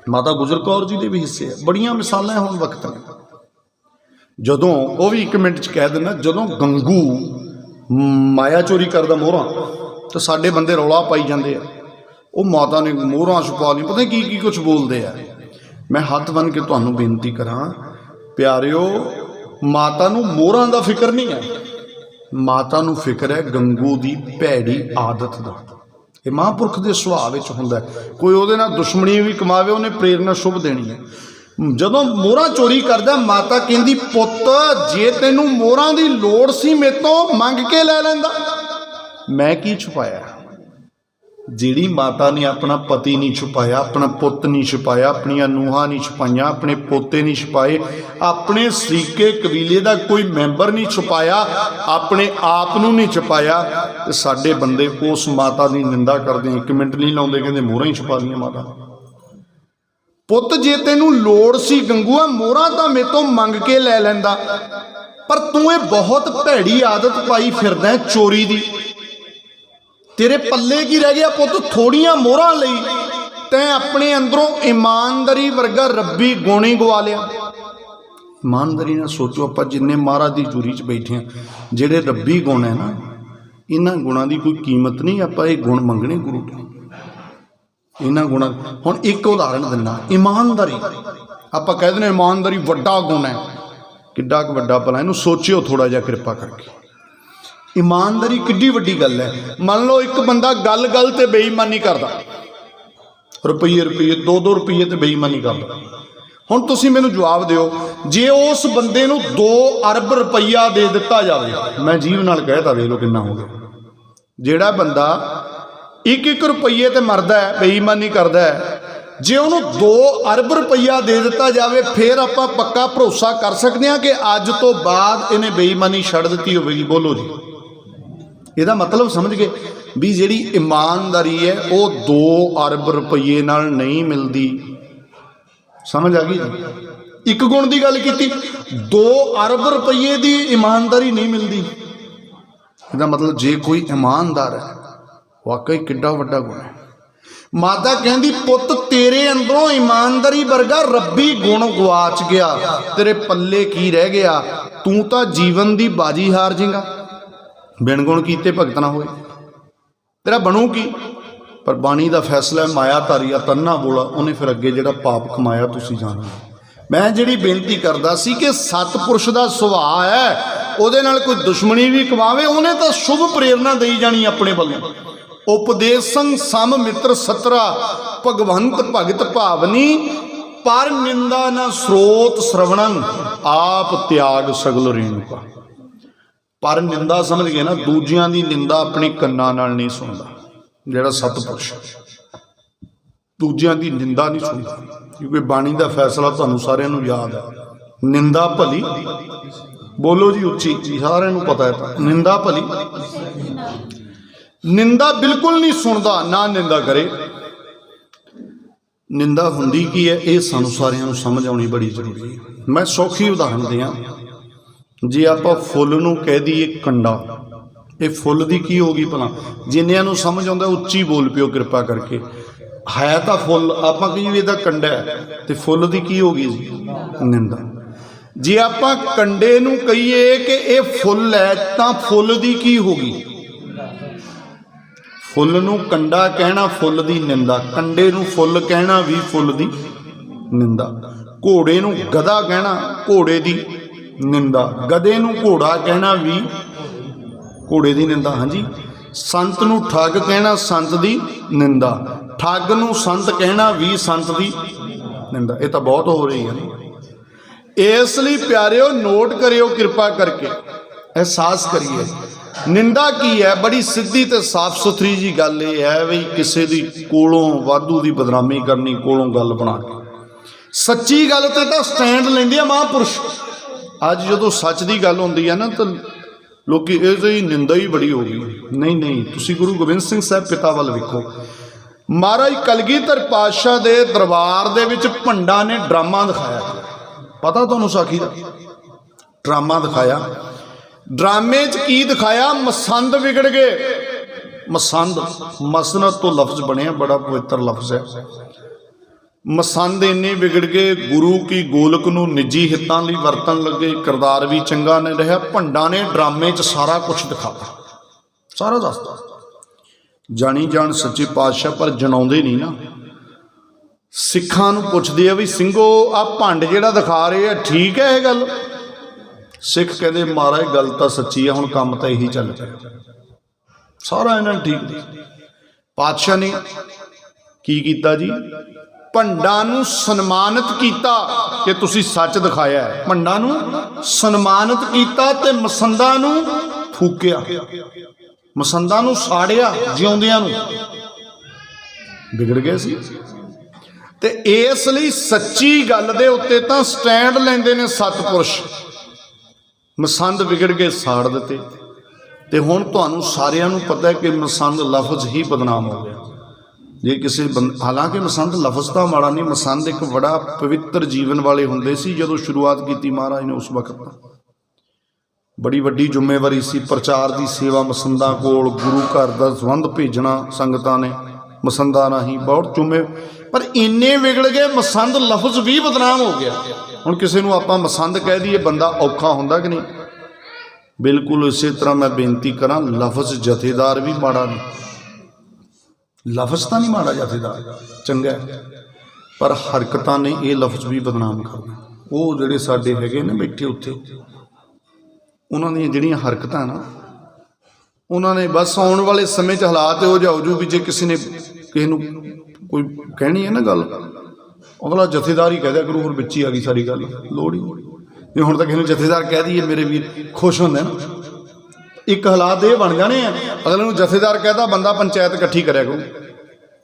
माता गुजर कौर जी के भी हिस्से है। बड़ियां मिसालां हुण वक्त ने। जदों वो भी 1 मिनट च कह देना, जदों गंगू माया चोरी करदा मोहरां तो साडे बंदे रौला पाई जाते हैं, वो माता ने मोहरां छुपा ली, पता की कुछ बोलते हैं। मैं हथ बन के तुहानूं बेनती करा प्यारिओ, माता नूं मोहरां दा फिक्र नहीं है, माता नूं फिक्र है गंगू की भैड़ी आदत का। ये महापुरख के सुभाव विच हुंदा। कोई उहदे नाल दुश्मनी भी कमावे, उन्हें प्रेरणा शुभ देनी है। जदों मोहरां चोरी करदा, माता कहंदी पुत्त जे तैनूं मोहरां की लोड़ सी मेरे तो मंग के लै लैंदा, मैं की छुपाया। जिहड़ी माता ने अपना पति नहीं छुपाया, अपना पुत नहीं छुपाया, अपनिया नूहां नहीं छुपाइया, अपने पोते नहीं छुपाए, अपने सरीके कबीले का कोई मैंबर नहीं छुपाया, अपने आप नूं नहीं छुपाया, तो साडे बंदे उस माता की निंदा करते 1 मिनट नहीं लाउंदे, कहंदे मोहरां ही छुपा लिया माता। पुत जे तैनूं लोड़ सी गंगूआ मोहरां तां मेरे तो मंग के लै लैंदा, पर तूं ये बहुत भैड़ी आदत पाई फिरदा चोरी की। तेरे पल्ले की रह गया पुत, थोड़ियां मोहरां लई तैं अपने अंदरों ईमानदारी वर्गा रब्बी गुण ही गवा लिया। ईमानदारी ना सोचो, आप जिन्ने महाराज की चूरी च बैठे हैं, जेडे रब्बी गुण है ना, इन्हां गुणां की कोई कीमत नहीं। आप ये गुण मंगने गुरु तो इन्हां गुणां। हुण एक उदाहरण दिना, ईमानदारी। आप कह दें ईमानदारी वड्डा गुण है, किड्डा क वड्डा भला, इहनूं सोचियो थोड़ा जिहा कृपा करके। ईमानदारी किड्डी वड्डी गल है। मान लो एक बंदा गल गल ते बेईमानी करदा, रुपये 2-2 रुपये ते बेईमानी करदा। हुण तुसीं मैनूं जवाब दिओ, जे उस बंदे नूं 2 अरब रुपया दे दिता जाए, मैं जीव नाल कहता देख लो किन्ना हो गया। जिहड़ा बंदा 1-1 रुपये ते मरदा है, बेईमानी करदा है, जे उन्होंने 2 अरब रुपया दे दिता जाए, फिर आप पक्का भरोसा कर सकते हैं कि अज तो बाद इन्हें बेईमानी छड़ दी होगी। बोलो जी, ਇਹਦਾ मतलब समझ गए भी जी ईमानदारी है वो 2 अरब रुपये नाल नहीं मिलती। समझ आ गई जी। एक गुण की गल की, 2 अरब रुपये की ईमानदारी नहीं मिलती। इसका मतलब जे कोई ईमानदार है, वाकई किड्डा वड्डा गुण है। माता कहती पुत तेरे अंदरों ईमानदारी वर्गा रब्बी गुण गवाच गया, तेरे पल्ले की रह गया, तू तो जीवन की बाजी हार जाएगा। बिन गुण कीते भगत ना होए, तेरा बनू की। पर बाणी का फैसला है, माया धारी तन्ना बोला, उन्हें फिर अगे जो पाप कमाया तुसी जानो। मैं जी बेनती करता सी कि सतपुरुष का सुभाव है, उहदे नाल कोई दुश्मनी भी कमावे, उन्हें तो शुभ प्रेरणा दई जानी अपने वालों। उपदेशं सम मित्र सतरा, भगवंत भगत भावनी, पर निंदा न स्रोत श्रवणन, आप त्याग सगल रेणुका। पर निंदा समझ गए ना, दूजियां दी निंदा अपने कन्नां नाल नहीं सुनदा। जिहड़ा सतपुरुष दूजियां दी निंदा नहीं सुनदा, क्योंकि बाणी का फैसला तुहानूं सारिआं नूं याद है, निंदा भली। बोलो जी उच्ची, सारिआं नूं पता है, निंदा भली। निंदा बिल्कुल नहीं सुनता, ना निंदा करे। निंदा हुंदी की है, ये सानूं सारिआं नूं समझ आउणी बड़ी जरूरी है। मैं सौखी उदाहरण दियां, जे आप फुल नूं कह दईए कंडा, ये फुल की की होगी भला। जिन्निआं नूं समझ आउंदा उच्ची बोल पिओ कृपा करके। है तो फुल, आप कहिए इहदा कंडा है, तो फुल की की होगी जी, निंदा। जे आप कंडे नूं कहिए कि ये फुल है, तो फुल की की होगी। फुल नूं कंडा कहना फुल की निंदा, कंडे नूं फुल कहना भी फुल की निंदा। घोड़े नूं गधा कहना घोड़े की निंदा, गधे नूं घोड़ा कहना भी घोड़े की निंदा। हाँ जी। संत नूं ठग कहना संत की निंदा, ठग नूं संत कहना भी संत की निंदा। ये तो बहुत हो रही है। इसलिए प्यारिओ नोट करियो कृपा करके, एहसास करिए निंदा की है। बड़ी सीधी ते साफ सुथरी जी गल ये है भी किसी दी कोलों वाधू की बदनामी करनी, कोलों गल बना के। सच्ची गल ते तां स्टैंड लेंदे आ महापुरुष। अज जो सच की गल होंदी है ना तो लोग ये निंदा ही बड़ी हो गई। नहीं नहीं, तुसी गुरु गोबिंद सिंह साहब पिता वाल वेखो। महाराज कलगीधर पातशाह दे दरबार दे विच भंडा ने ड्रामा दिखाया। पता तुहानूं साखी दा ड्रामा दिखाया। ड्रामे च की दिखाया? मसंद विगड़ गए। मसंद मसनद तो लफ्ज बने, बड़ा पवित्र लफ्ज है। मसंद इन्ने विगड़ गए, गुरु की गोलक नूं निजी हितां लई वरतन लगे, किरदार भी चंगा नहीं रहा। भंडा ने ड्रामे च सारा कुछ दिखाता, सारा दसदा। जानी जान सच्चे पातशाह पर जनाउंदे नहीं ना। सिखां नूं पुछदे आ भी ਸਿੰਘੋ आ भंड जिहड़ा दिखा रहे हैं ठीक है ये गल? सिख कहते महाराज गल तो सच्ची है, हुण काम तो यही चल पिया, सारा इन्हां ने ठीक। पातशाह ने की कीता जी? भंडा नूं सन्मानित कीता कि तुसीं सच दिखाया है। भंडा नूं सन्मानित कीता ते मसंदा नूं फूकिया, मसंदा नूं साड़िया, जिउंदियां नूं। बिगड़ गए सी। ते इसलिए सच्ची गल दे उत्ते तां स्टैंड लैंदे ने सतपुरुष। मसंद विगड़ के साड़ दिते। ते हुण तुहानूं सारिआं नूं पता है कि मसंद लफज ही बदनाम हो गया। जे किसी हालांकि मसंद लफज तो माड़ा नहीं, मसंद एक बड़ा पवित्र जीवन वाले हुंदे सी। जदों शुरुआत की महाराज ने उस वक्त बड़ी वड्डी जिम्मेवारी सी, प्रचार की सेवा मसंदा कोल, गुरु घर का संबंध भेजना संगतां ने मसंदा राही, बहुत जुम्मे। पर इन्ने विगड़ गए, मसंद लफज भी बदनाम हो गया। हुण किसी नूं आपां मसंद कह दईए बंदा औखा हुंदा कि नहीं? बिल्कुल इसे तरह मैं बेनती करा, लफज जथेदार भी माड़ा नहीं, लफज तो नहीं माड़ा, जथेदार चंगा है, पर हरकतां ने ये लफज भी बदनाम करना। वो जिहड़े साडे हैगे ने बैठे उत्थे, उन्हां दी जिहड़ियां हरकतां ना, उन्होंने बस आने वाले समय च हालात हो जाओ जो भी, जे किसी ने किसी नूं कोई कहनी है ना गल, अगला जथेदार ही कह दिया करू, फिर बिच ही आ गई सारी गल, लोड़ ही नहीं। हुण तां किसी नूं जथेदार कह दईए मेरे वीर खुश होंदे ना। एक हालात ये बन जाने हैं, अगले नूं जथेदार कहता बंदा पंचायत इकट्ठी करिया करूँ।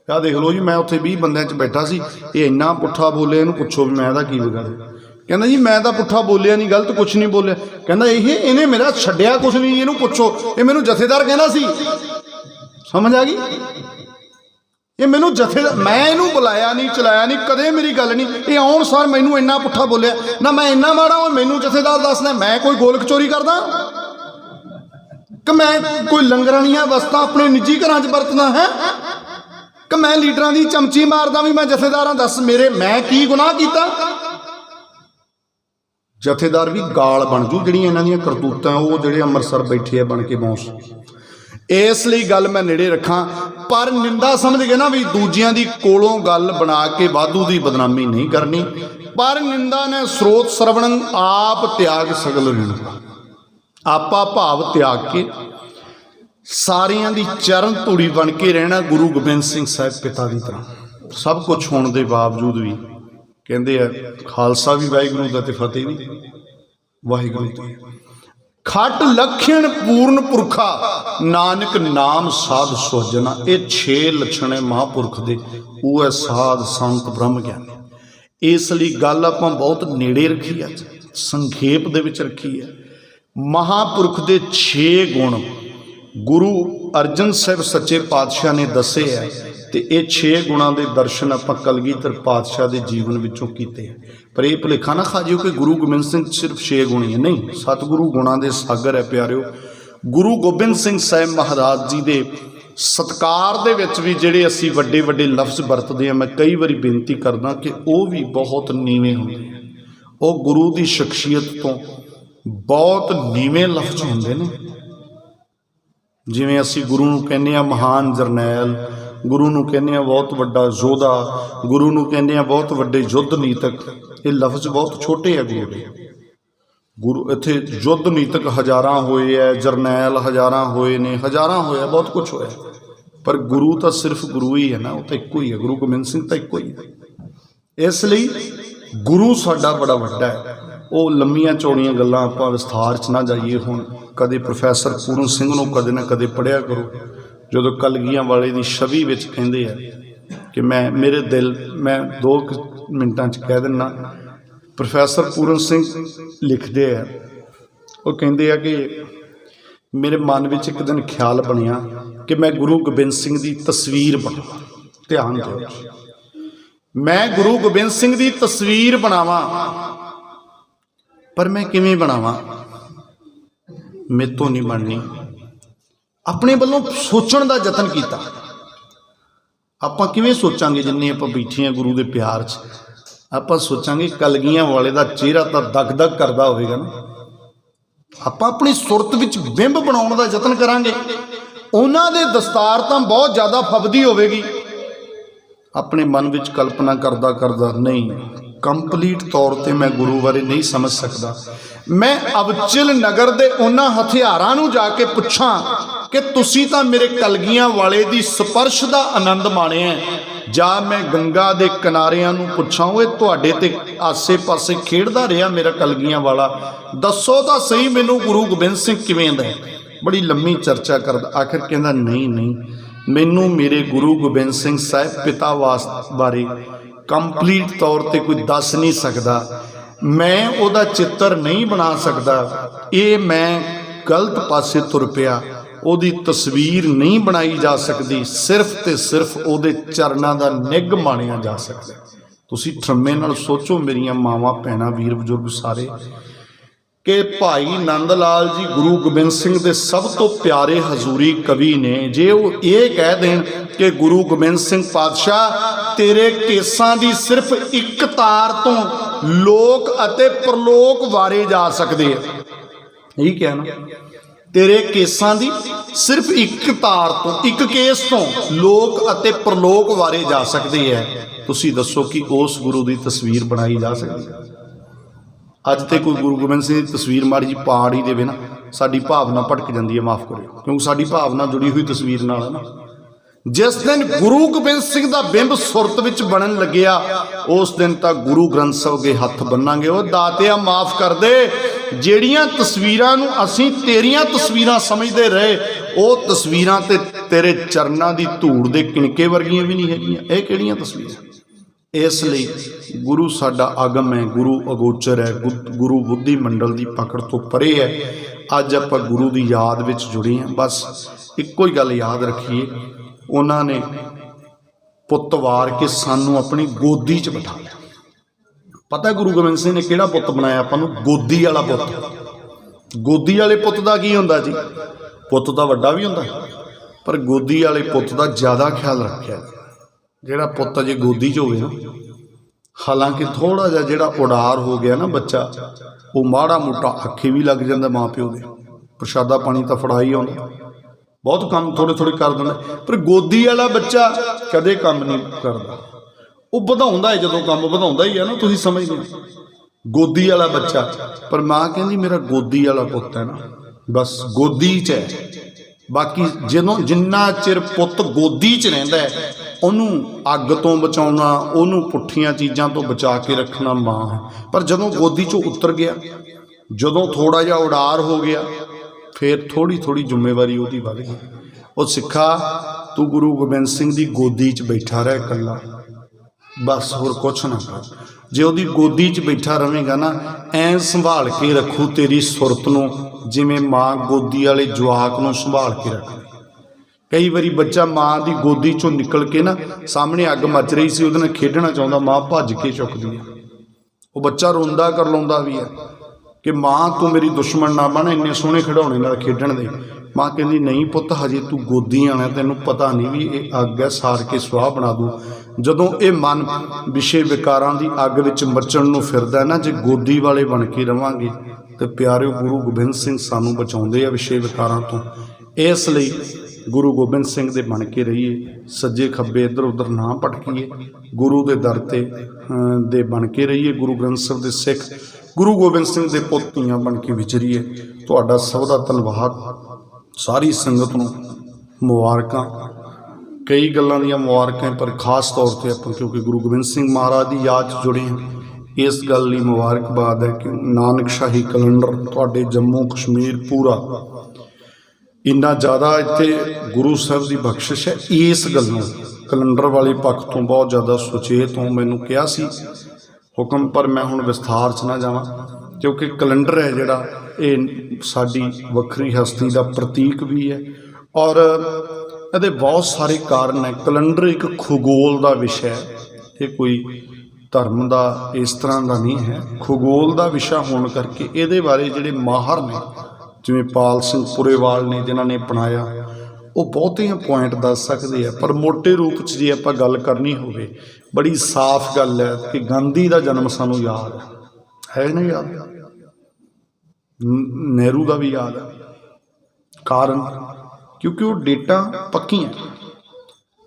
क्या देख लो जी, मैं उत्थे 20 बंदियां च बैठा सी, ये इन्ना पुट्ठा बोले, इहनूं पुछो भी मैं इहदा की बिगाड़िया। कहना जी मैं तो पुट्ठा बोलिया नहीं, गलत कुछ नहीं बोलिया। कहना इन्हें मेरा छड्डिया कुछ नहीं, इहनूं पुछो, ये मैनूं जथेदार कहना सी। समझ आ गई? ये मैनूं जथेदार, मैं इहनूं बुलाया नहीं, चलाया नहीं, कदे मेरी गल नहीं। ये आउण सार मैनूं इन्ना पुट्ठा बोलिया ना, मैं इन्ना माड़ा हो मैनूं जथेदार दसना? मैं कोई गोलक चोरी करदा कि मैं कोई लंगरानियां वस्तां अपने निजी घरां च वरतना है कि मैं लीडरां दी चमची मारदा भी मैं जथेदार हां? दस मेरे मैं की गुनाह कीता? जथेदार भी गाल बन जू जिहड़ियां इन्हां दीयां करतूतां, वो जिहड़े अंम੍ਰਿਤਸਰ बैठे बन के बौंस। इसलिए गल मैं नेड़े रखा, पर निंदा समझ गए ना भी दूजियां दी कोलों गल बना के वाधू की बदनामी नहीं करनी। पर निंदा ने स्रोत सरवण आप त्याग सगल निंदा, आपा भाव त्याग के सारियां दी चरण धूड़ी बन के रहना। गुरु गोबिंद सिंह साहब पिता की तरह सब कुछ होने के बावजूद भी कहते हैं खालसा भी वाहिगुरू दा ते फतेह भी वाहिगुरू दी। खट लक्षण पूर्ण पुरखा नानक नाम साध सुहजना। ये 6 लक्षण है महापुरख दे, वो है साध संत ब्रह्म ज्ञानी। इसलिए गल आपां बहुत नेड़े रखी है, संखेप दे विच रखी है। महापुरख दे 6 गुण गुरु अर्जन साहब सच्चे पातशाह ने दसे है, तो ये 6 गुणों के दर्शन आपां कलगीधर पातशाह के जीवन विचों कीते हैं। पर यह भुलेखा ना खा जिओ कि गुरु गोबिंद सिंह सिर्फ 6 गुण ही है, नहीं, सतगुरु गुणों के सागर है प्यारिओ। गुरु गोबिंद सिंह साहब महाराज जी के सत्कार दे विच भी जिहड़े असीं वड्डे वड्डे लफ्ज़ वरतदे हैं, मैं कई बारी बेनती करदा कि वह भी बहुत नीवें हुंदे हैं। वह गुरु की शख्सियत तो बहुत नीवें लफ्ज़ हुंदे ने। जिवें असीं गुरु नूं कहने आ महान जरनैल, गुरु नूं कहने बहुत वड्डा योधा, गुरु नूं कहने बहुत वड्डे युद्ध नीतक। ये लफ्ज़ बहुत छोटे है गुरु दे। गुरु इत्थे युद्ध नीतक हज़ारां होए है, जरनैल हज़ारां होए ने, हज़ारां होया, बहुत कुछ होया, पर गुरु तो सिर्फ गुरु ही है ना, वो तो एको ही है। गुरु गोबिंद सिंह तो एको ही है। इसलिए गुरु साडा बड़ा वड्डा है। वो लंबियां चौड़ियां गल्लां आपां विस्तार च ना जाइए। हुण कदे प्रोफैसर पूਰਨ सिंह नूं कदे ना कदे पढ़िया करो, जो कलगियां वाले दी छवि विच कहंदे आ कि मेरे दिल, मैं 2 मिनटां च कह दिना। प्रोफैसर पूਰਨ सिंह लिखते हैं, वो कहते हैं कि मेरे मन में एक दिन ख्याल बनिया कि मैं गुरु गोबिंद सिंह की तस्वीर बनावां। ध्यान दो, मैं गुरु गोबिंद सिंह की तस्वीर बनावां, पर मैं किवें बनावां? मेरे तो नहीं बननी। अपने वालों सोचण दा यतन कीता। आपां किवें सोचांगे? जिन्ने आपां बैठे हैं गुरु के प्यार च, आपां सोचांगे कलगियां वाले का चेहरा तो दग दग करदा होवेगा ना। आपां अपनी सुरत विच बिंब बनाउण दा यतन करांगे, उन्हां दे दस्तार तां बहुत ज़्यादा फबदी होवेगी। अपने मन विच कल्पना करदा करदा नहीं, कंप्लीट तौर पर मैं गुरु बारे नहीं समझ सकता। मैं अबचल नगर दे उन्हां हथियारां नूं जाके पुछां कि तुसीं तां मेरे कलगियां वाले दी स्पर्श दा आनंद माणिया है, जा मैं गंगा दे किनारियां नूं पुछां ओए तुहाडे ते आसे पासे खेडदा रहा मेरा कलगियां वाला, दसो तां सही मैनूं गुरु गोबिंद सिंह किवें दा है। बड़ी लंबी चर्चा करदा, आखिर कहंदा नहीं नहीं, मैनूं मेरे गुरु गोबिंद सिंह साहिब पिता बारे कंप्लीट तौर पर कोई दस नहीं सकता, मैं उहदा चित्र नहीं बना सकता। ये मैं गलत पासे तुर पिया, उहदी तस्वीर नहीं बनाई जा सकती, सिर्फ ते सिर्फ उहदे चरनां दा निग माणिया जा सकता। तुसीं ठरमे नाल सोचो मेरियां मावां भैणां वीर बजुर्ग सारे, कि भाई नंद लाल जी गुरु गोबिंद सिंह दे सब तो प्यारे हजूरी कवि ने, जे वो ये कह दें कि गुरु गोबिंद सिंह पातशाह तेरे केसां दी सिर्फ एक तार तो लोक अते परलोक वारे जा सकते हैं। यही कहना, तेरे केसां दी सिर्फ एक तार तो, एक केस तो लोक अते परलोक वारे जा सकते हैं। तुसीं दसो कि उस गुरु की तस्वीर बनाई जा सकती है? अज तो कोई गुरु गोबिंद सिंह की तस्वीर माड़ी जी पाड़ ही देवे ना, साडी भावना भटक जाती है, माफ़ करो, क्योंकि साडी भावना जुड़ी हुई तस्वीर नाल है ना। जिस दिन गुरु गोबिंद सिंह का बिंब सुरत विच बनन लग्या, उस दिन तक गुरु ग्रंथ साहिब के हथ बन्नांगे। वो दातिया माफ़ कर दे, ਜਿਹੜੀਆਂ तस्वीरां नूं असीं तेरियां तस्वीरां समझते रहे, वो तस्वीरां ते तेरे चरनां दी धूड़ दे किणके वर्गियां भी नहीं हैगियां। ये किहड़ियां तस्वीरां? इसलिए गुरु साडा आगम है, गुरु अगोचर है, गुरु बुद्धि मंडल की पकड़ तो परे है। अज आपां गुरु की याद विच जुड़े हैं। बस इक्को ही गल याद रखिए, उन्होंने पुत वार के सानू अपनी गोदी च बिठा लिया। पता है गुरु गोबिंद सिंह ने किहड़ा पुत बनाया आपां नूं? गोदी वाला पुत। गोदी वाले पुत का की हुंदा जी? पुत तो वड्डा भी हुंदा, पर गोदी वाले पुत का ज़्यादा ख्याल रखिया। जिहड़ा पुत अजे गोदी च होवे ना, हालांकि थोड़ा जिहा जिहड़ा उडार हो गया ना बच्चा, वो माड़ा मोटा आखे भी लग जाता माँ प्यो के, प्रशादा पानी तो फड़ा ही आउंदा, बहुत काम थोड़े थोड़े कर दिंदा, पर गोदी वाला बच्चा कदे काम नहीं करता। वो वधाउंदा है, जदों काम वधाउंदा ही है ना, तुसीं समझदे हो, गोदी वाला बच्चा। पर माँ कहंदी मेरा गोदी वाला पुत है ना, बस गोदी च है। बाकी जदों जिन्ना चिर पुत गोदी च रहिंदा है, ਉਹਨੂੰ ਅੱਗ ਤੋਂ ਬਚਾਉਣਾ, ਉਹਨੂੰ ਪੁੱਠੀਆਂ ਚੀਜ਼ਾਂ ਤੋਂ ਬਚਾ ਕੇ ਰੱਖਣਾ ਮਾਂ ਹੈ। ਪਰ ਜਦੋਂ ਗੋਦੀ ਚੋਂ ਉਤਰ ਗਿਆ, ਜਦੋਂ ਥੋੜਾ ਜਿਹਾ ਉਡਾਰ ਹੋ ਗਿਆ, ਫਿਰ ਥੋੜੀ ਥੋੜੀ ਜ਼ਿੰਮੇਵਾਰੀ ਉਹਦੀ ਵੱਧ ਗਈ। ਉਹ ਸਿੱਖਾ ਤੂੰ ਗੁਰੂ ਗੋਬਿੰਦ ਸਿੰਘ ਦੀ ਗੋਦੀ 'ਚ ਬੈਠਾ ਰਹਿ ਇਕੱਲਾ, ਬਸ ਹੋਰ ਕੁਛ ਨਾ ਕਰ। ਜੇ ਉਹਦੀ ਗੋਦੀ 'ਚ ਬੈਠਾ ਰਵੇਂਗਾ ਨਾ, ਐਂ ਸੰਭਾਲ ਕੇ ਰੱਖੂ ਤੇਰੀ ਸੁਰਤ ਨੂੰ, ਜਿਵੇਂ ਮਾਂ ਗੋਦੀ ਵਾਲੇ ਜਵਾਕ ਨੂੰ ਸੰਭਾਲ ਕੇ ਰੱਖਦੀ। कई बारी बच्चा माँ की गोदी चों निकल के ना, सामने अग मच रही सी, उहदे नाल खेडना चाहुंदा, माँ भज के चुकदी है। वो बच्चा रोंदा करलाउंदा भी है कि माँ तू मेरी दुश्मन ना बन, इन्ने सोहणे खिडौणे नाल खेडण दे। माँ कहंदी नहीं पुत्त, हजे तू गोदी आना, तैनूं पता नहीं भी ये अग है, साड़ के सुआह बना दूँ। जदों ये मन विषे विकारां दी अग विच मचण नूं फिरदा है ना, जे गोदी वाले बन के रवांगे तो प्यारे गुरु गोबिंद सिंह सानूं बचाउंदे आ विषे विकारां तो। इस लई गुरु गोबिंद सिंह दे बन के रहिए, सज्जे खब्बे इधर उधर ना भटकीए, गुरु दे दर ते दे बन के रहिए, गुरु ग्रंथ साहिब दे सिख गुरु गोबिंद सिंह दे पुੱਤ ਧੀਆਂ बन के विचरीए। तुहाडा सब दा धन्नवाद, सारी संगत नूं मुबारकां, कई गल्लां दीयां मुबारकां, पर खास तौर पर आपां क्योंकि गुरु गोबिंद सिंह महाराज की याद च जुड़े हैं, इस गल लई मुबारकबाद है कि नानकशाही कैलेंडर तुहाडे जम्मू कश्मीर पूरा इन्ना ज़्यादा इत्थे गुरु साहब की बख्शिश है। इस गल्लों कैलेंडर वाले पक्ष तो बहुत ज़्यादा सुचेत हों, मैनूं कहा सी हुक्म, पर मैं हुण विस्तार च ना जावां क्योंकि कैलेंडर है जिहड़ा ये साडी वखरी हस्ती का प्रतीक भी है और ਇਹਦੇ बहुत सारे कारण है। कैलेंडर एक खगोल का विषय है, ये कोई धर्म का इस तरह का नहीं है, खगोल का विषय होने करके ये बारे जिहड़े माहर ने जिवें पाल सिंह पुरेवाल ने जिन्हों ने अपनाया वो बहुतियां पॉइंट दस सकते हैं, पर मोटे रूप च जे आपां गल करनी होवे बड़ी साफ गल है कि गांधी का जन्म सानूं याद है ना, याद नेहरू का भी याद है, कारण क्योंकि वो डेटा पक्कियां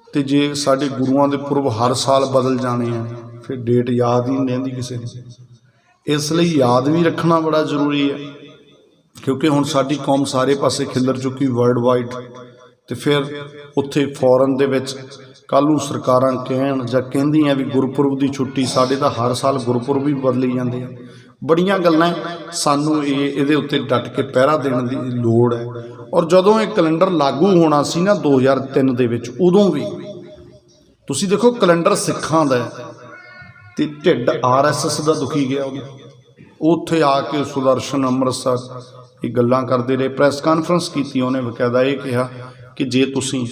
तो जे साडे गुरुआं दे पुरब हर साल बदल जाने हैं फिर डेट याद ही नहीं रहिंदी किसी ने। इसलिए याद भी रखना बड़ा जरूरी है क्योंकि हुण साडी कौम सारे पासे खिलर चुकी वर्ल्ड वाइड, तो फिर उत्थे फॉरन दे विच कल नूं सरकारां कहण जां कहिंदियां भी गुरपुरब की छुट्टी, साडे तां हर साल गुरपुरब भी बदली जांदे आ। बड़ियां गल्लां सानूं इहदे उत्ते डट के पहरा देण दी लोड़ है। और जदों ये कैलेंडर लागू होना सी ना 2003 दे विच, उदों भी तुसीं देखो कैलेंडर सिखां दा ते ढिड RSS दा दुखी गया उत्थे आके सुदर्शन अमृतसर ये गल्लां करते रहे, प्रैस कानफ्रेंस की, उन्हें बकायदा ये कहा कि जे तुसीं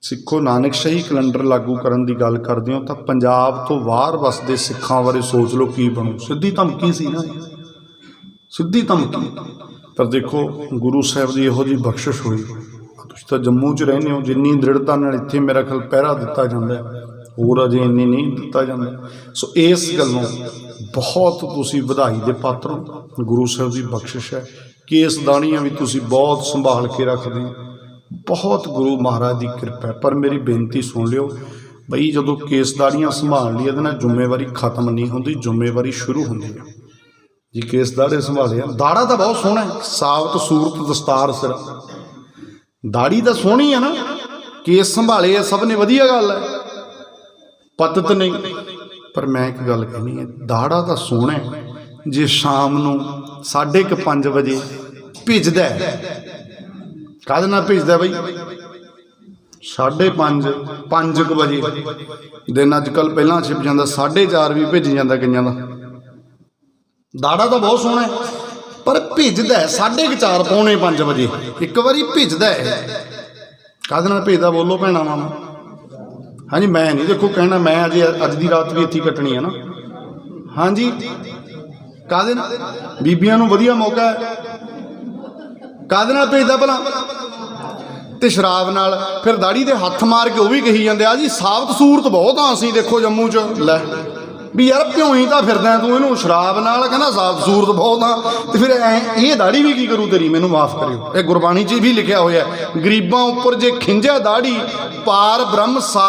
सिखो नानकशाही कैलेंडर लागू करन दी गल करदे हो तां पंजाब तो बाहर वसदे सिखां बारे सोच लो की बनू। सीधी धमकी सी ना, सीधी धमकी। पर देखो गुरु साहब की इहो जी बख्शिश हुई, तुसीं तां जम्मू च रहंदे हो, जिन्नी दृढ़ता नाल इत्थे मेरा ख्याल पहरा दिता जांदा है होर अजे इन्नी नहीं दिता जांदा। सो इस गल्लों बहुत तुसीं वधाई दे पात्र हो, गुरु साहब की बख्शिश है। केसदानियां भी तुसीं बहुत संभाल के रखदे हो, बहुत गुरु महाराज की कृपा है। पर मेरी बेनती सुन लियो बई, जदों केसदारियां संभाल ली इहदे नाल जिम्मेवारी खत्म नहीं होंदी, जिम्मेवारी शुरू होंदी है जी। केसदारे संभाले, दाड़ा तो बहुत सोहना है, साबत सूरत दस्तार सिर, दाड़ी तो सोहनी है ना, केस संभाले सब ने वधिया गल है, पतत नहीं। पर मैं एक गल कहनी है, दाड़ा तो सोहना है जे शाम नूं 5:30 बजे भिजदा है। काहदे नाल भिजदा बई? 5:30 5 बजे दिन अजकल पहलां छिप जांदा, 4:30 भी भिज जांदा कईयां दा। दाड़ा तो बहुत सोहना है पर भिजदा है 4:30 पौने 5 बजे एक बारी भिजदा है। काहदे नाल भिजदा बोलो भैणा मामा? हाँ जी, मैं नहीं देखो कहना मैं अज दी रात भी इत्थे कटनी है ना। हाँ जी, काहदे नाल? बीबियां नूं वधिया मौका है। काहदे नाल भेजदा भला? ते शराब नाल। फिर दाड़ी दे हत्थ मार के वह भी कही जाते आ जी साबत सूरत बहुत हाँ असीं देखो जम्मू च। लै भी यार भ्योई तो फिरदा तू इनू शराब नाल, कहना साबत सूरत बहुत हाँ, तो फिर ये दाड़ी भी की करू तेरी? मैनू माफ़ करियो, ये गुरबाणी च भी लिखिया होया, गरीबां उपर जे खिंजा दाड़ी पार ब्रह्म सा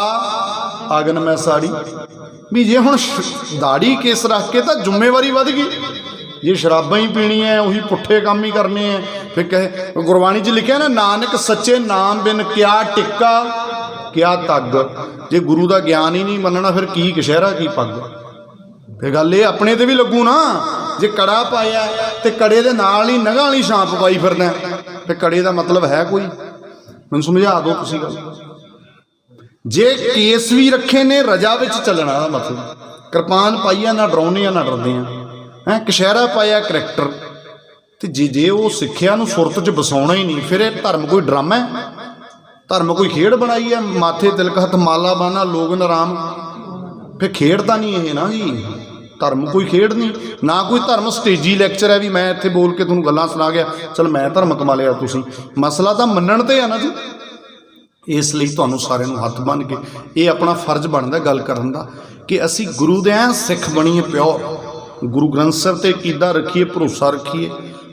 आगन मैं साड़ी। भी जे हुण दाड़ी केस रख के तो जिम्मेवारी वध गई, जे शराबां ही पीनी है उही पुट्ठे काम ही करने हैं। फिर कहे गुरबाणी च लिखिया ना, नानक सच्चे नाम बिन क्या टिक्का क्या तग। जे गुरु का ज्ञान ही नहीं मनना फिर की कशहरा की पग। फिर गल ये अपने ते भी लगू ना, जे कड़ा पाया तो कड़े दे नाल ही नगां वाली छांप पाई फिरदा, फिर कड़े का मतलब है कोई? मैनूं समझा दो तुसीं गल। जे केस भी रखे ने रजा विच चलना दा मतलब, कृपान पाई ना डराउने ना डरदे हैं, कशहरा पाया करैक्टर, तो जे वो सिक्ख्या नूं सुरत च बसाउणा ही नहीं, फिर यह धर्म कोई ड्रामा है? धर्म कोई खेड बनाई है? माथे तिलक हथ माला बाना लोग नाराम, फिर खेड तां नहीं है ना जी। धर्म कोई खेड नहीं, ना कोई धर्म स्टेजी लैक्चर है भी मैं इत्थे बोल के तुहानूं गल्लां सुना गया चल मैं धर्म कमा लिया। तुसीं मसला तो मनण ते है ना जी। इसलिए तुहानूं सारिਆਂ ਨੂੰ हथ बन के ये अपना फर्ज बनता गल करन दा कि असीं गुरु दे सिख बणीए प्योर, गुरु ग्रंथ साहिब ते कीदा रखीए, भरोसा रखीए,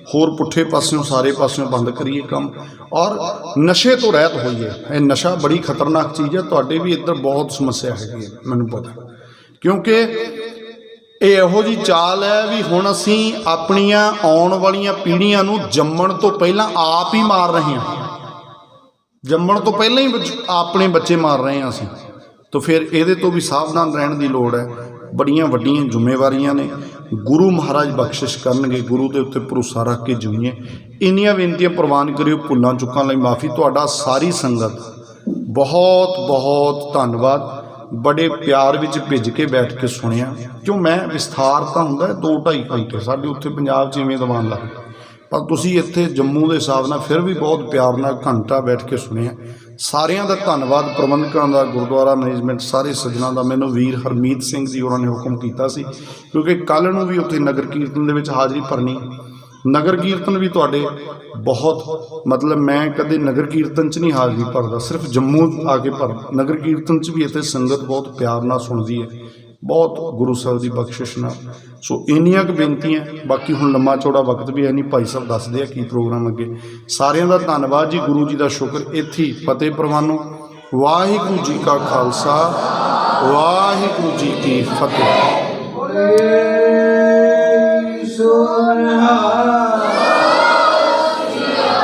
होर पुट्ठे पासों सारे पासों बंद करिए काम और नशे तो रहत होइए। ये नशा बड़ी खतरनाक चीज़ है, तुहाडे भी इधर बहुत समस्या हैगी मैनूं पता, क्योंकि ये इहो जी चाल है भी हुण असीं अपणियां आउण वालीआं पीढ़ियां नूं जम्मण तो पहलां आप ही मार रहे हैं, जम्मण तो पहलां ही अपने बच्चे मार रहे हैं असीं। तो फिर ये तो भी सावधान रहने की लोड़ है। बड़ियां वड्डियां जिम्मेवारियां ने, गुरु महाराज बख्शिश करनगे, गुरु के उत्ते भरोसा रख के जीए। इन्नियां बेनतियां प्रवान करियो, भुल्लां चुकां लई माफ़ी। तुहाडा सारी संगत बहुत बहुत धन्नवाद, बड़े प्यार विच भिज के बैठ के सुनिया। क्यों मैं विस्तार तो हुंदा 2-2.5 घंटे साडे उत्थे पंजाब च इवें दीवान लगदा, पर तुसीं इत्थे जम्मू के हिसाब नाल फिर भी बहुत प्यार नाल घंटा बैठ के सुनिया। सारिਆਂ ਦਾ ਧੰਨਵਾਦ, प्रबंधकों का, गुरुद्वारा मैनेजमेंट, सारे सज्जनों का। मैनूं वीर हरमीत सिंह जी उन्होंने हुक्म किया सी, क्योंकि कल नूं भी उत्थे नगर कीर्तन दे विच हाज़री भरनी। नगर कीर्तन भी तुहाडे बहुत मतलब मैं कदे नगर कीर्तन च नहीं हाज़री भरदा, सिर्फ जम्मू आके भर। नगर कीर्तन च भी इत्थे संगत बहुत प्यार नाल सुनदी है, बहुत गुरु साहब की बख्शिश नाल। सो इन्नियां क बेनतियां, बाकी हुण लम्मा चौड़ा वक्त भी है नहीं, भाई साहब दसदे आ की प्रोग्राम अगे। सारिਆਂ ਦਾ धन्नवाद जी, गुरु जी का शुक्र। इत्थे ही फतेह प्रवानो। वाहिगुरू जी का खालसा, वाहिगुरू जी की फतेह।